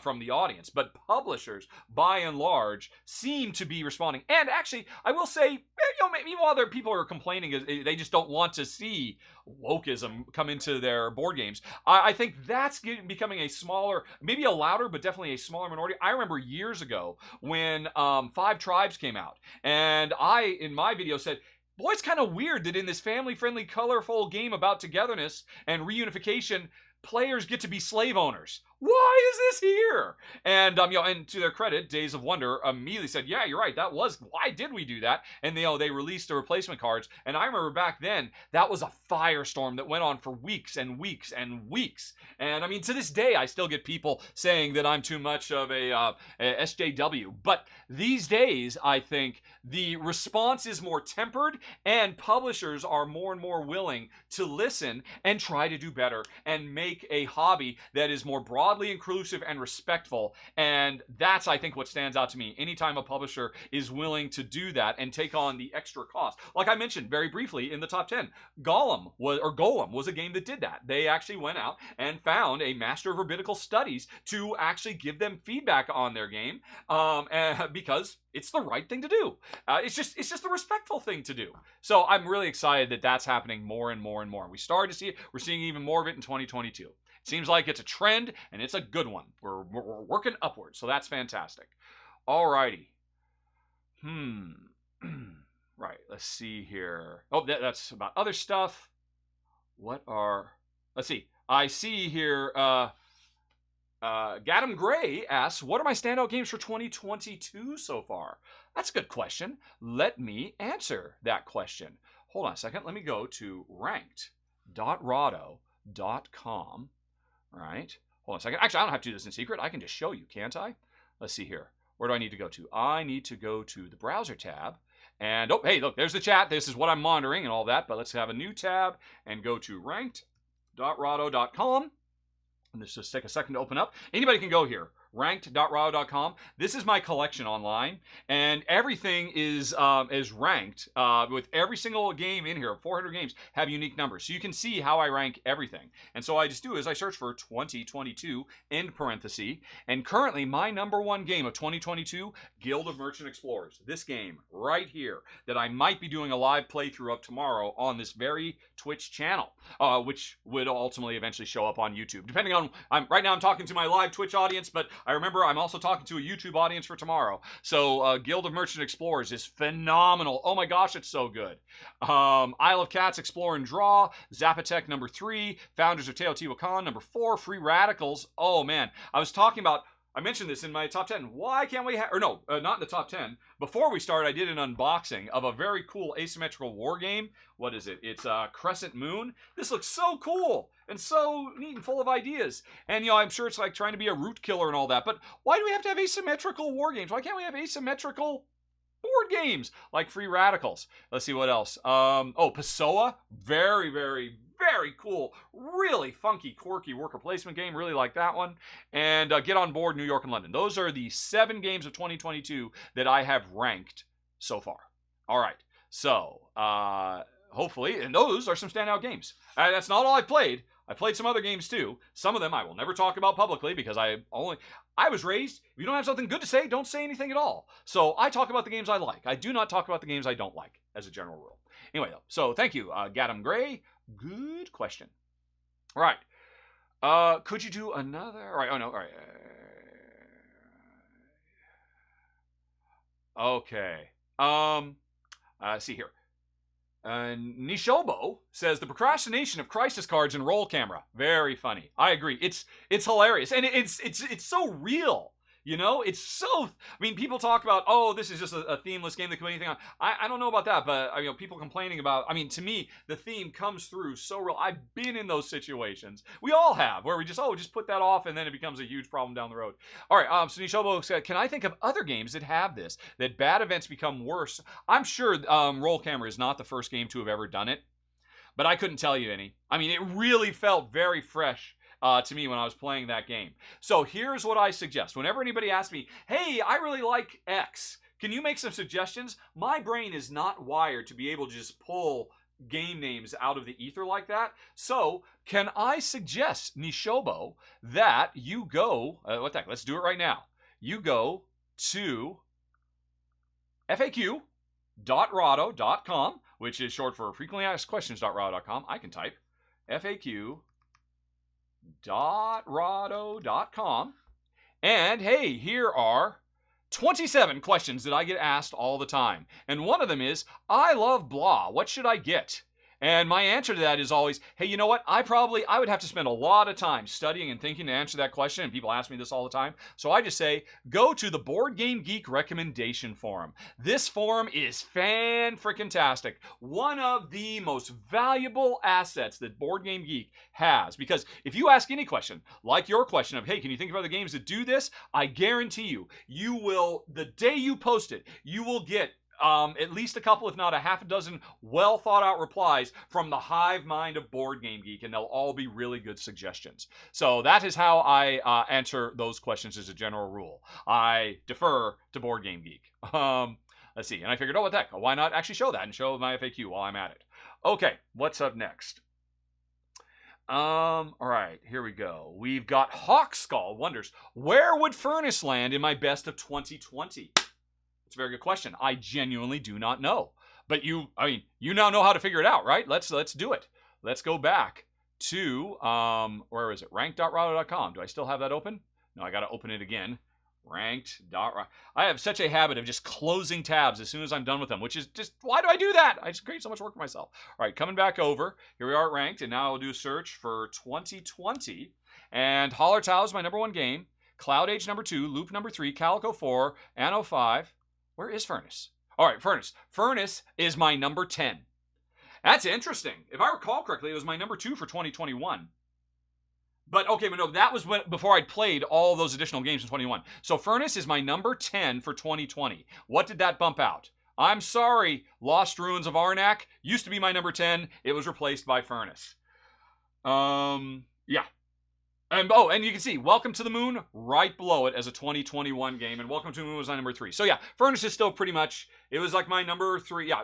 from the audience, but publishers by and large seem to be responding. And actually, I will say, maybe while other people are complaining, they just don't want to see wokeism come into their board games. I think that's becoming a smaller, maybe a louder, but definitely a smaller minority. I remember years ago when Five Tribes came out, and I, in my video, said, boy, it's kind of weird that in this family-friendly, colorful game about togetherness and reunification, players get to be slave owners. Why is this here? And and to their credit, Days of Wonder immediately said, "Yeah, you're right. That was why did we do that?" And they released the replacement cards. And I remember back then that was a firestorm that went on for weeks and weeks and weeks. And I mean, to this day, I still get people saying that I'm too much of a SJW. But these days, I think the response is more tempered, and publishers are more and more willing to listen and try to do better and make a hobby that is more broadly inclusive and respectful. And that's, I think, what stands out to me. Anytime a publisher is willing to do that and take on the extra cost. Like I mentioned very briefly in the top 10, Golem was a game that did that. They actually went out and found a master of rabbinical studies to actually give them feedback on their game, because it's the right thing to do. It's just the respectful thing to do. So I'm really excited that that's happening more and more and more. We started to see it. We're seeing even more of it in 2022. Seems like it's a trend, and it's a good one. We're working upwards, so that's fantastic. All righty. Right, let's see here. Oh, that's about other stuff. Let's see. I see here, Gadam Gray asks, what are my standout games for 2022 so far? That's a good question. Let me answer that question. Hold on a second. Let me go to ranked.rahdo.com. Right? Hold on a second. Actually, I don't have to do this in secret. I can just show you, can't I? Let's see here. Where do I need to go to? I need to go to the browser tab. And, oh, hey, look, there's the chat. This is what I'm monitoring and all that. But let's have a new tab and go to ranked.rahdo.com. And this just take a second to open up. Anybody can go here. Ranked.rahdo.com. This is my collection online, and everything is ranked with every single game in here. 400 games have unique numbers, so you can see how I rank everything. And so I just do is I search for 2022 end parenthesis, and currently my number one game of 2022, Guild of Merchant Explorers. This game right here that I might be doing a live playthrough of tomorrow on this very Twitch channel, which would ultimately eventually show up on YouTube, depending on. Right now I'm talking to my live Twitch audience, but I remember I'm also talking to a YouTube audience for tomorrow. So Guild of Merchant Explorers is phenomenal. Oh my gosh, it's so good. Isle of Cats Explore and Draw, Zapotec number 3, Founders of Teotihuacan number 4, Free Radicals. Oh man, I mentioned this in my top 10. Why can't we have, or no, not in the top 10. Before we started, I did an unboxing of a very cool asymmetrical war game. What is it? It's Crescent Moon. This looks so cool and so neat and full of ideas. And, I'm sure it's like trying to be a root killer and all that. But why do we have to have asymmetrical war games? Why can't we have asymmetrical board games like Free Radicals? Let's see what else. Pessoa. Very, very, very cool, really funky, quirky worker placement game. Really like that one. And Get On Board, New York and London. Those are the 7 games of 2022 that I have ranked so far. All right. So, hopefully, and those are some standout games. That's not all I've played. I played some other games too. Some of them I will never talk about publicly because I was raised, if you don't have something good to say, don't say anything at all. So I talk about the games I like. I do not talk about the games I don't like, as a general rule. Anyway, though, so thank you, Gadam Gray. Good question. All right. Could you do another? All right. Oh, no. All right. Okay. See here. Nishobo says the procrastination of crisis cards and roll camera. Very funny. I agree. It's hilarious, and it's so real. It's so. People talk about, oh, this is just a themeless game that can put anything on. I don't know about that, but people complaining about. To me, the theme comes through so real. I've been in those situations. We all have, where we just put that off, and then it becomes a huge problem down the road. All right. So Nishobo said, can I think of other games that have this? That bad events become worse. I'm sure Roll Camera is not the first game to have ever done it. but I couldn't tell you any. I mean, it really felt very fresh to me when I was playing that game. So here's what I suggest. Whenever anybody asks me, hey, I really like X, can you make some suggestions? My brain is not wired to be able to just pull game names out of the ether like that. So can I suggest, Nishobo, that you go, what the heck, let's do it right now. You go to faq.rahdo.com, which is short for frequently asked questions.rahdo.com. I can type faq.rahdo.com. And hey, here are 27 questions that I get asked all the time. And one of them is, I love blah. What should I get? And my answer to that is always, hey, you know what? I would have to spend a lot of time studying and thinking to answer that question. And people ask me this all the time. So I just say, go to the Board Game Geek recommendation forum. This forum is fan-frickin-tastic. One of the most valuable assets that Board Game Geek has. Because if you ask any question, like your question of, hey, can you think of other games that do this? I guarantee you will, the day you post it, you will get at least a couple, if not a half a dozen, well thought out replies from the hive mind of Board Game Geek, and they'll all be really good suggestions. So that is how I answer those questions as a general rule. I defer to Board Game Geek. Let's see, and I figured, oh, what the heck, why not actually show that and show my FAQ while I'm at it? Okay, what's up next? All right, here we go. We've got Hawkskull wonders, where would Furnace land in my best of 2020? It's a very good question. I genuinely do not know. But you now know how to figure it out, right? Let's do it. Let's go back to, where is it? Ranked.rahdo.com. Do I still have that open? No, I got to open it again. Ranked.rahdo. I have such a habit of just closing tabs as soon as I'm done with them, which is just, why do I do that? I just create so much work for myself. All right, coming back over. Here we are at Ranked, and now I'll do a search for 2020. And Hallertau is my number 1 game. Cloud Age number 2, Loop number 3, Calico 4, Anno 5. Where is Furnace? All right, Furnace. Furnace is my number 10. That's interesting. If I recall correctly, it was my number 2 for 2021. But okay, but no, that was before I'd played all those additional games in 21. So Furnace is my number 10 for 2020. What did that bump out? I'm sorry, Lost Ruins of Arnak used to be my number 10. It was replaced by Furnace. Yeah. And you can see Welcome to the Moon right below it as a 2021 game, and Welcome to the Moon was my number 3. So yeah, Furnace is still pretty much, it was like my number 3. Yeah,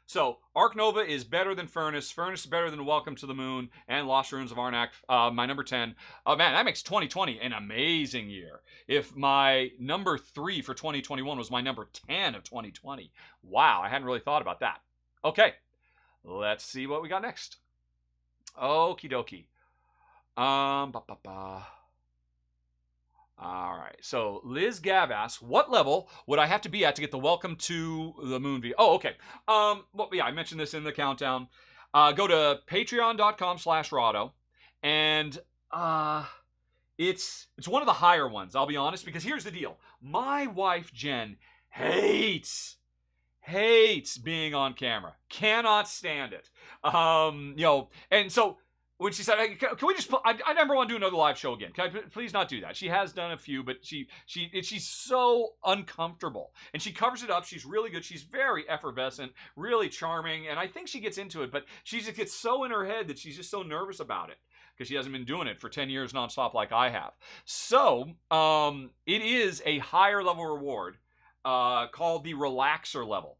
so Ark Nova is better than Furnace. Furnace is better than Welcome to the Moon and Lost Ruins of Arnak, my number 10. Oh man, that makes 2020 an amazing year. If my number 3 for 2021 was my number 10 of 2020. Wow, I hadn't really thought about that. Okay, let's see what we got next. Okie dokie. All right, so Liz Gav asks, what level would I have to be at to get the Welcome to the Moon video? Oh, okay. Well, yeah, I mentioned this in the countdown. Go to patreon.com/Rahdo, and it's one of the higher ones, I'll be honest, because here's the deal. My wife, Jen, hates being on camera. Cannot stand it. And so when she said, hey, can we just, I never want to do another live show again. Can I please not do that? She has done a few, but she's so uncomfortable. And she covers it up. She's really good. She's very effervescent, really charming. And I think she gets into it, but she just gets so in her head that she's just so nervous about it because she hasn't been doing it for 10 years nonstop like I have. So it is a higher level reward called the Relaxer level.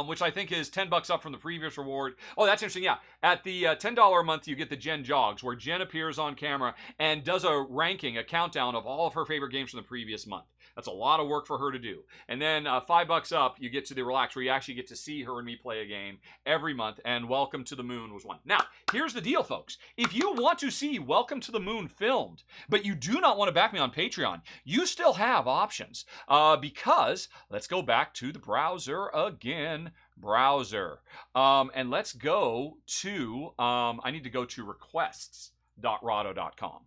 Which I think is $10 up from the previous reward. Oh, that's interesting. Yeah, at the $10 a month, you get the Jen Jogs, where Jen appears on camera and does a ranking, a countdown of all of her favorite games from the previous month. That's a lot of work for her to do. And then $5 up, you get to the Relax, where you actually get to see her and me play a game every month. And Welcome to the Moon was one. Now, here's the deal, folks. If you want to see Welcome to the Moon filmed, but you do not want to back me on Patreon, you still have options. Because let's go back to the browser again. Browser. And let's go to, I need to go to requests.rahdo.com.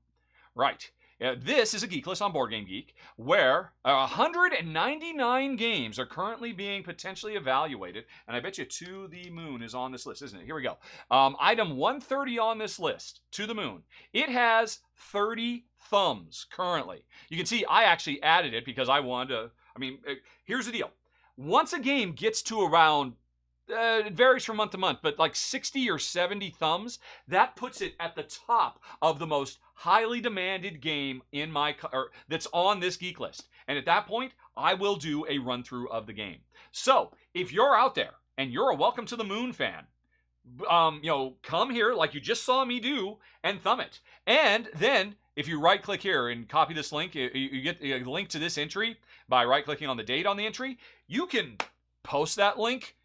Right. This is a geek list on Board Game Geek where 199 games are currently being potentially evaluated, and I bet you To the Moon is on this list, isn't it? Here we go. Item 130 on this list, To the Moon. It has 30 thumbs currently. You can see I actually added it because I wanted to, here's the deal. Once a game gets to around it varies from month to month, but like 60 or 70 thumbs, that puts it at the top of the most highly demanded game in that's on this geek list. And at that point, I will do a run through of the game. So if you're out there and you're a Welcome to the Moon fan, come here like you just saw me do and thumb it. And then if you right click here and copy this link, you get a link to this entry by right clicking on the date on the entry. You can post that link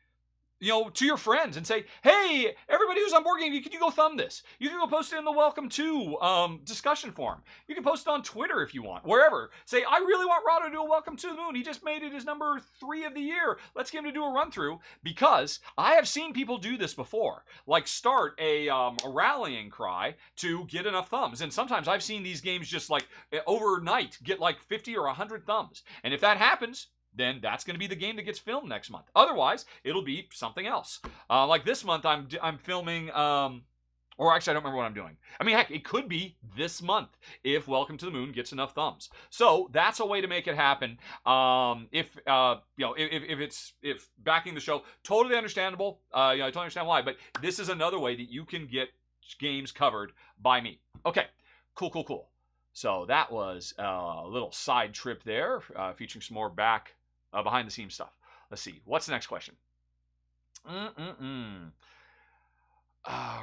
to your friends and say, hey, everybody who's on Board Game Geek, can you go thumb this? You can go post it in the Welcome To discussion forum. You can post it on Twitter if you want, wherever. Say, I really want Rahdo to do a Welcome to the Moon. He just made it his number 3 of the year. Let's get him to do a run through, because I have seen people do this before, like start a rallying cry to get enough thumbs. And sometimes I've seen these games just like overnight get like 50 or 100 thumbs. And if that happens, then that's going to be the game that gets filmed next month. Otherwise, it'll be something else. Like this month, I'm filming, or actually, I don't remember what I'm doing. I mean, heck, it could be this month if Welcome to the Moon gets enough thumbs. So that's a way to make it happen. If backing the show, totally understandable. I totally understand why, but this is another way that you can get games covered by me. Okay, cool. So that was a little side trip there, featuring some more behind the scenes stuff. Let's see. What's the next question? All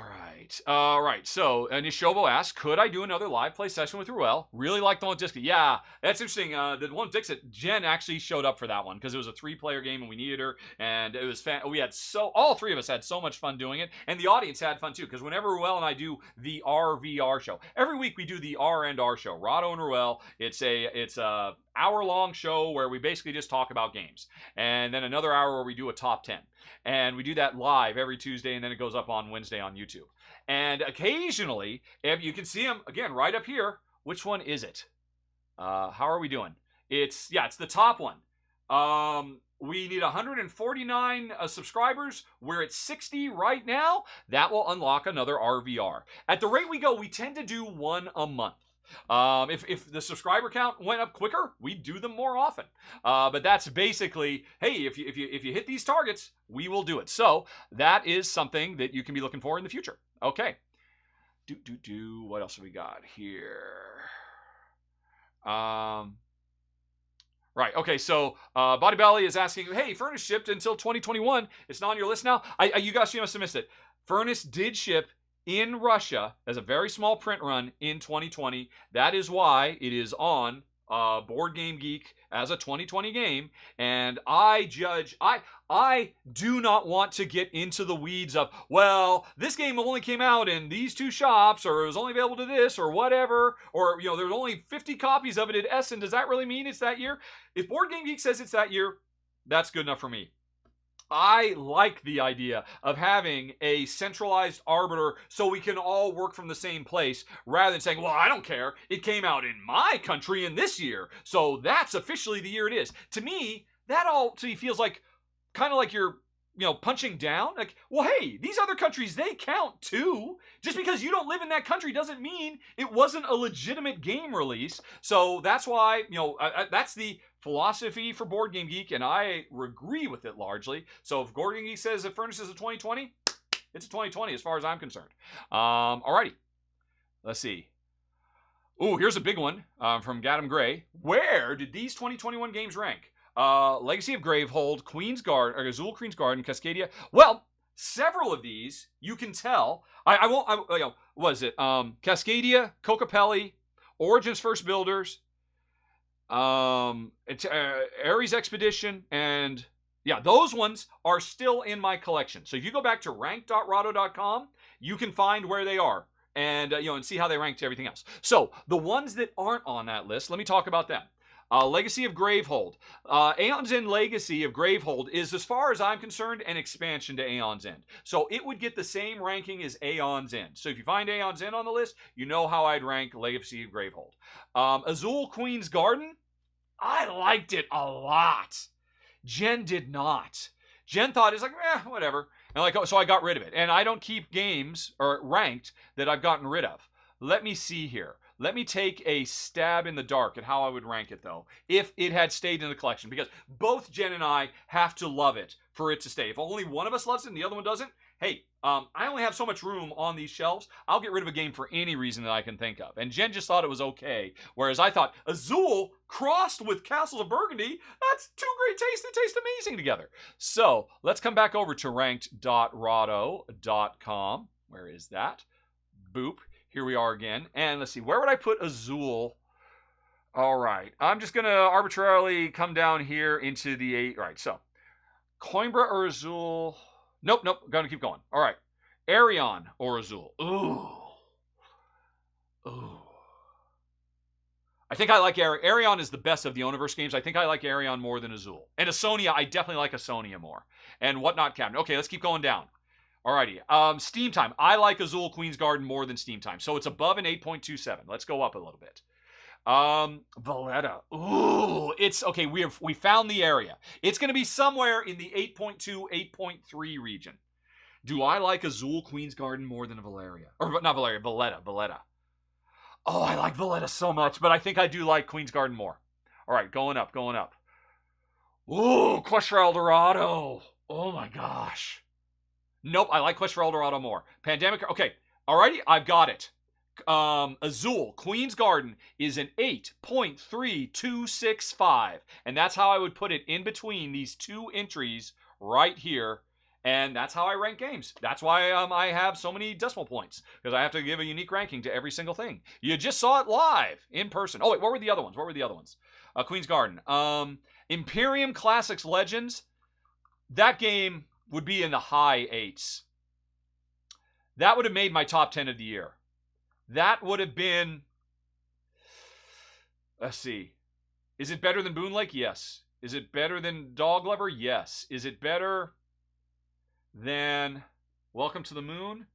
right. So Nishovo asks, could I do another live play session with Ruel? Really like the one with Dixit. Yeah, that's interesting. The one with Dixit, Jen actually showed up for that one because it was a 3-player game and we needed her, and it was all 3 of us had so much fun doing it, and the audience had fun too, because whenever Ruel and I do the RVR show, every week we do the R and R show, Rahdo and Ruel. It's a hour-long show where we basically just talk about games, and then another hour where we do a top 10. And we do that live every Tuesday, and then it goes up on Wednesday on YouTube. And occasionally, if you can see them, again, right up here. Which one is it? How are we doing? It's the top one. We need 149 subscribers. We're at 60 right now. That will unlock another RVR. At the rate we go, we tend to do one a month. If the subscriber count went up quicker, we'd do them more often. But that's basically, hey, if you hit these targets, we will do it. So that is something that you can be looking for in the future. Okay. What else have we got here? Right. Okay. So Body Belly is asking, hey, Furnace shipped until 2021. It's not on your list now. You must have missed it. Furnace did ship in Russia as a very small print run in 2020. That is why it is on Board Game Geek as a 2020 game. And I do not want to get into the weeds of, well, this game only came out in these 2 shops, or it was only available to this, or whatever, or there's only 50 copies of it at Essen. Does that really mean it's that year? If Board Game Geek says it's that year, that's good enough for me. I like the idea of having a centralized arbiter so we can all work from the same place, rather than saying, well, I don't care. It came out in my country in this year, so that's officially the year it is. To me, that all feels like kind of like you're punching down. Like, well, hey, these other countries, they count too. Just because you don't live in that country doesn't mean it wasn't a legitimate game release. So that's why, that's the philosophy for Board Game Geek, and I agree with it largely. So if Board Game Geek says that Furnace is a 2020, it's a 2020 as far as I'm concerned. Alrighty. Let's see. Ooh, here's a big one from Gadam Gray. Where did these 2021 games rank? Legacy of Gravehold, Queen's Guard, or Azul Queen's Garden, Cascadia. Well, several of these you can tell. What is it? Cascadia, Cocopelli, Origins First Builders, Ares Expedition, and those ones are still in my collection. So if you go back to rank.rahdo.com, you can find where they are and and see how they rank to everything else. So the ones that aren't on that list, let me talk about them. Legacy of Gravehold. Aeon's End Legacy of Gravehold is, as far as I'm concerned, an expansion to Aeon's End. So it would get the same ranking as Aeon's End. So if you find Aeon's End on the list, you know how I'd rank Legacy of Gravehold. Azul Queen's Garden, I liked it a lot. Jen did not. Jen thought it's like, whatever. And so I got rid of it. And I don't keep games or ranked that I've gotten rid of. Let me see here. Let me take a stab in the dark at how I would rank it, though, if it had stayed in the collection, because both Jen and I have to love it for it to stay. If only one of us loves it and the other one doesn't, hey, I only have so much room on these shelves. I'll get rid of a game for any reason that I can think of. And Jen just thought it was okay, whereas I thought Azul crossed with Castles of Burgundy, that's two great tastes that taste amazing together. So let's come back over to ranked.rahdo.com. Where is that? Boop. Here we are again. And let's see, where would I put Azul? All right. I'm just going to arbitrarily come down here into the 8. All right, so Coimbra or Azul? Nope. Going to keep going. All right. Arion or Azul? Ooh. I think I like Arion is the best of the Oniverse games. I think I like Arion more than Azul. And Asonia, I definitely like Asonia more. And Whatnot Cabinet. Okay, let's keep going down. Alrighty. Steam Time. I like Azul Queen's Garden more than Steam Time. So it's above an 8.27. Let's go up a little bit. Valletta. Ooh, it's okay. We found the area. It's going to be somewhere in the 8.2, 8.3 region. Do I like Azul Queen's Garden more than Valeria? Or not Valeria, Valletta. Oh, I like Valletta so much, but I think I do like Queen's Garden more. All right, going up. Ooh, Quest for El Dorado. Oh my gosh. Nope, I like Quest for El Dorado more. Pandemic. Okay, alrighty, I've got it. Azul Queen's Garden is an 8.3265, and that's how I would put it in between these two entries right here. And that's how I rank games. That's why I have so many decimal points, because I have to give a unique ranking to every single thing. You just saw it live in person. Oh wait, what were the other ones? Queen's Garden. Imperium Classics Legends. That game would be in the high 8s. That would have made my top 10 of the year. That would have been, let's see. Is it better than Boonlake? Yes. Is it better than Dog Lover? Yes. Is it better than Welcome to the Moon?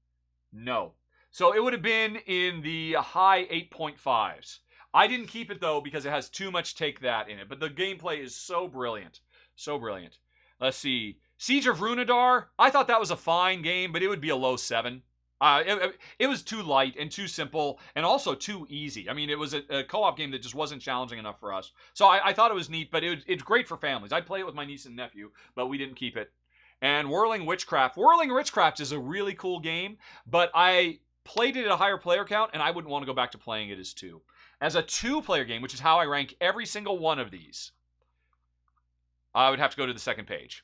No. So it would have been in the high 8.5s. I didn't keep it, though, because it has too much Take That in it. But the gameplay is so brilliant. So brilliant. Let's see. Siege of Runadar. I thought that was a fine game, but it would be a low 7. It was too light and too simple and also too easy. I mean, it was a co-op game that just wasn't challenging enough for us. So I thought it was neat, but it's great for families. I'd play it with my niece and nephew, but we didn't keep it. And Whirling Witchcraft. Whirling Witchcraft is a really cool game, but I played it at a higher player count, and I wouldn't want to go back to playing it as 2. As a 2-player game, which is how I rank every single one of these, I would have to go to the second page.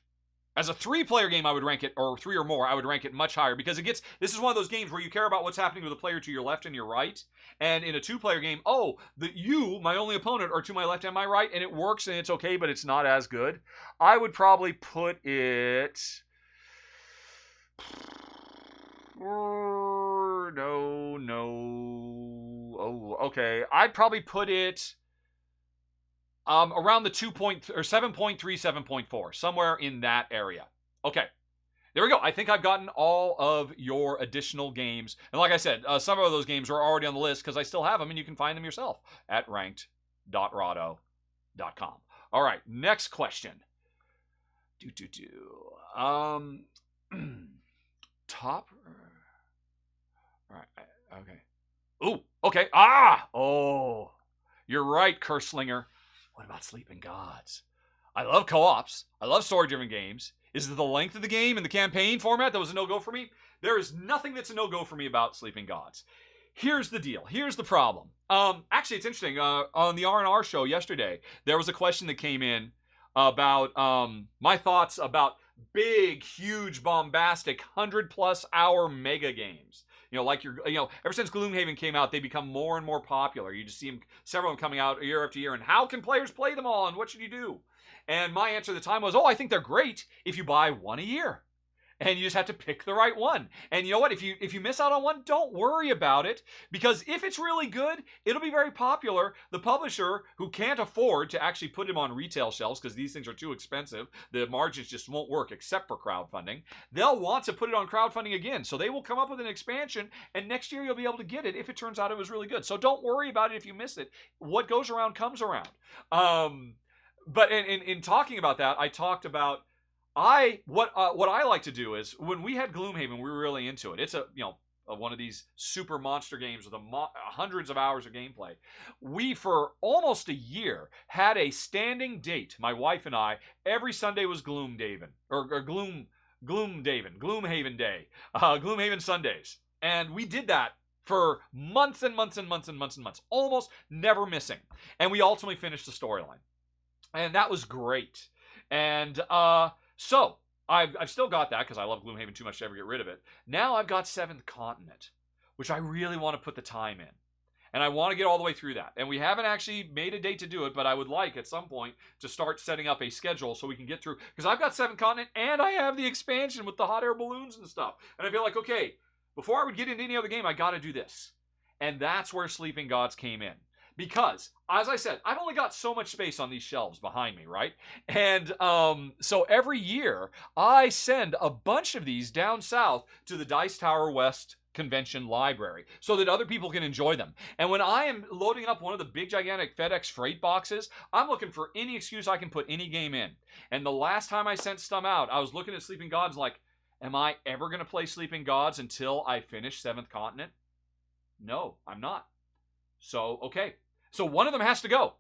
As a 3-player game, I would rank it, or 3 or more, I would rank it much higher, because this is one of those games where you care about what's happening with the player to your left and your right. And in a 2-player game, you, my only opponent, are to my left and my right, and it works and it's okay, but it's not as good. I would probably put it... Okay. I'd probably put it around the 7.3, 7.4, somewhere in that area. Okay. There we go. I think I've gotten all of your additional games. And like I said, some of those games are already on the list because I still have them, and you can find them yourself at ranked.rahdo.com. All right, next question. Top. All right. Okay. Ooh. Okay. Oh. You're right, Curslinger. What about Sleeping Gods? I love co-ops. I love story-driven games. Is it the length of the game and the campaign format that was a no-go for me? There is nothing that's a no-go for me about Sleeping Gods. Here's the deal. Here's the problem. Actually, it's interesting. On the R&R show yesterday, there was a question that came in about my thoughts about big, huge, bombastic, 100-plus hour mega games. Ever since Gloomhaven came out, they become more and more popular. You just see several of them coming out year after year. And how can players play them all? And what should you do? And my answer at the time was, I think they're great if you buy one a year. And you just have to pick the right one. And you know what? If you miss out on one, don't worry about it. Because if it's really good, it'll be very popular. The publisher, who can't afford to actually put them on retail shelves because these things are too expensive, the margins just won't work except for crowdfunding, they'll want to put it on crowdfunding again. So they will come up with an expansion, and next year you'll be able to get it if it turns out it was really good. So don't worry about it if you miss it. What goes around comes around. But in talking about that, I talked about what I like to do is when we had Gloomhaven, we were really into it. It's a one of these super monster games with hundreds of hours of gameplay. We, for almost a year, had a standing date, my wife and I. Every Sunday was Gloomhaven Day, Gloomhaven Sundays. And we did that for months and months and months and months and months, almost never missing. And we ultimately finished the storyline. And that was great. And so I've still got that because I love Gloomhaven too much to ever get rid of it. Now I've got Seventh Continent, which I really want to put the time in. And I want to get all the way through that. And we haven't actually made a date to do it, but I would like at some point to start setting up a schedule so we can get through. Because I've got Seventh Continent and I have the expansion with the hot air balloons and stuff. And I feel like, okay, before I would get into any other game, I got to do this. And that's where Sleeping Gods came in. Because, as I said, I've only got so much space on these shelves behind me, right? And so every year, I send a bunch of these down south to the Dice Tower West Convention Library so that other people can enjoy them. And when I am loading up one of the big, gigantic FedEx freight boxes, I'm looking for any excuse I can put any game in. And the last time I sent some out, I was looking at Sleeping Gods like, am I ever going to play Sleeping Gods until I finish Seventh Continent? No, I'm not. So, okay. So one of them has to go.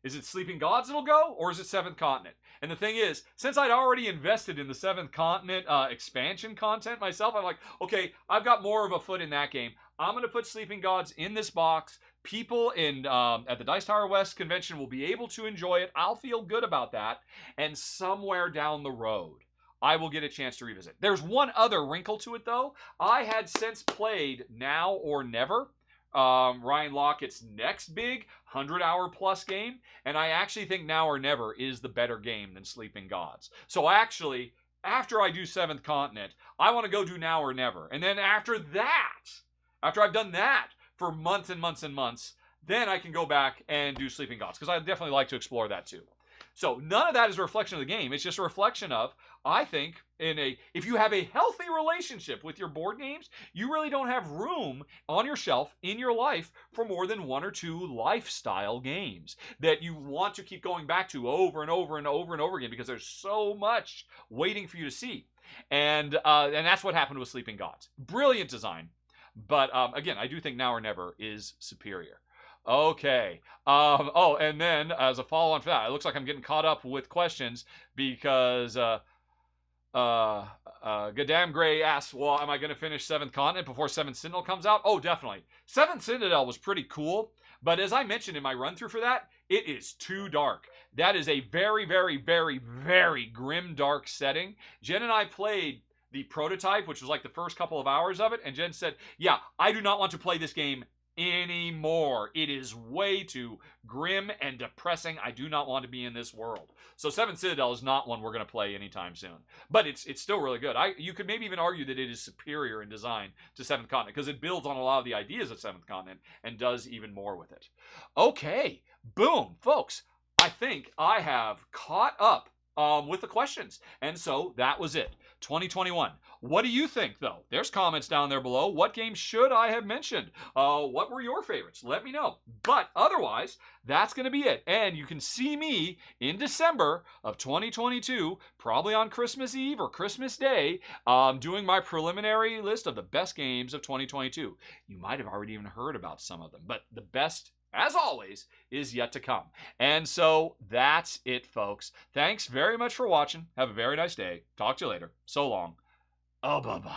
Is it Sleeping Gods that'll go, or is it Seventh Continent? And the thing is, since I'd already invested in the Seventh Continent expansion content myself, I'm like, okay, I've got more of a foot in that game. I'm going to put Sleeping Gods in this box. People at the Dice Tower West convention will be able to enjoy it. I'll feel good about that. And somewhere down the road, I will get a chance to revisit. There's one other wrinkle to it, though. I had since played Now or Never, Ryan Lockett's next big 100-hour plus game, and I actually think Now or Never is the better game than Sleeping Gods. So actually, after I do Seventh Continent, I want to go do Now or Never. And then after that, after I've done that for months and months and months, then I can go back and do Sleeping Gods, because I'd definitely like to explore that too. So none of that is a reflection of the game. It's just a reflection of, I think, if you have a healthy relationship with your board games, you really don't have room on your shelf in your life for more than one or two lifestyle games that you want to keep going back to over and over and over and over again because there's so much waiting for you to see. And that's what happened with Sleeping Gods. Brilliant design. But again, I do think Now or Never is superior. Okay. And then as a follow-on for that, it looks like I'm getting caught up with questions because Gadam Gray asks, well, am I going to finish Seventh Continent before Seventh Citadel comes out? Oh, definitely. Seventh Citadel was pretty cool, but as I mentioned in my run-through for that, it is too dark. That is a very, very, very, very grim, dark setting. Jen and I played the prototype, which was like the first couple of hours of it, and Jen said, yeah, I do not want to play this game anymore. It is way too grim and depressing. I do not want to be in this world. So Seventh Citadel is not one we're going to play anytime soon. But it's still really good. You could maybe even argue that it is superior in design to Seventh Continent because it builds on a lot of the ideas of Seventh Continent and does even more with it. Okay, boom, folks. I think I have caught up with the questions. And so that was it. 2021. What do you think, though? There's comments down there below. What games should I have mentioned? What were your favorites? Let me know. But otherwise, that's going to be it. And you can see me in December of 2022, probably on Christmas Eve or Christmas Day, doing my preliminary list of the best games of 2022. You might have already even heard about some of them, but the best, as always, is yet to come. And so that's it, folks. Thanks very much for watching. Have a very nice day. Talk to you later. So long. Oh, bye-bye.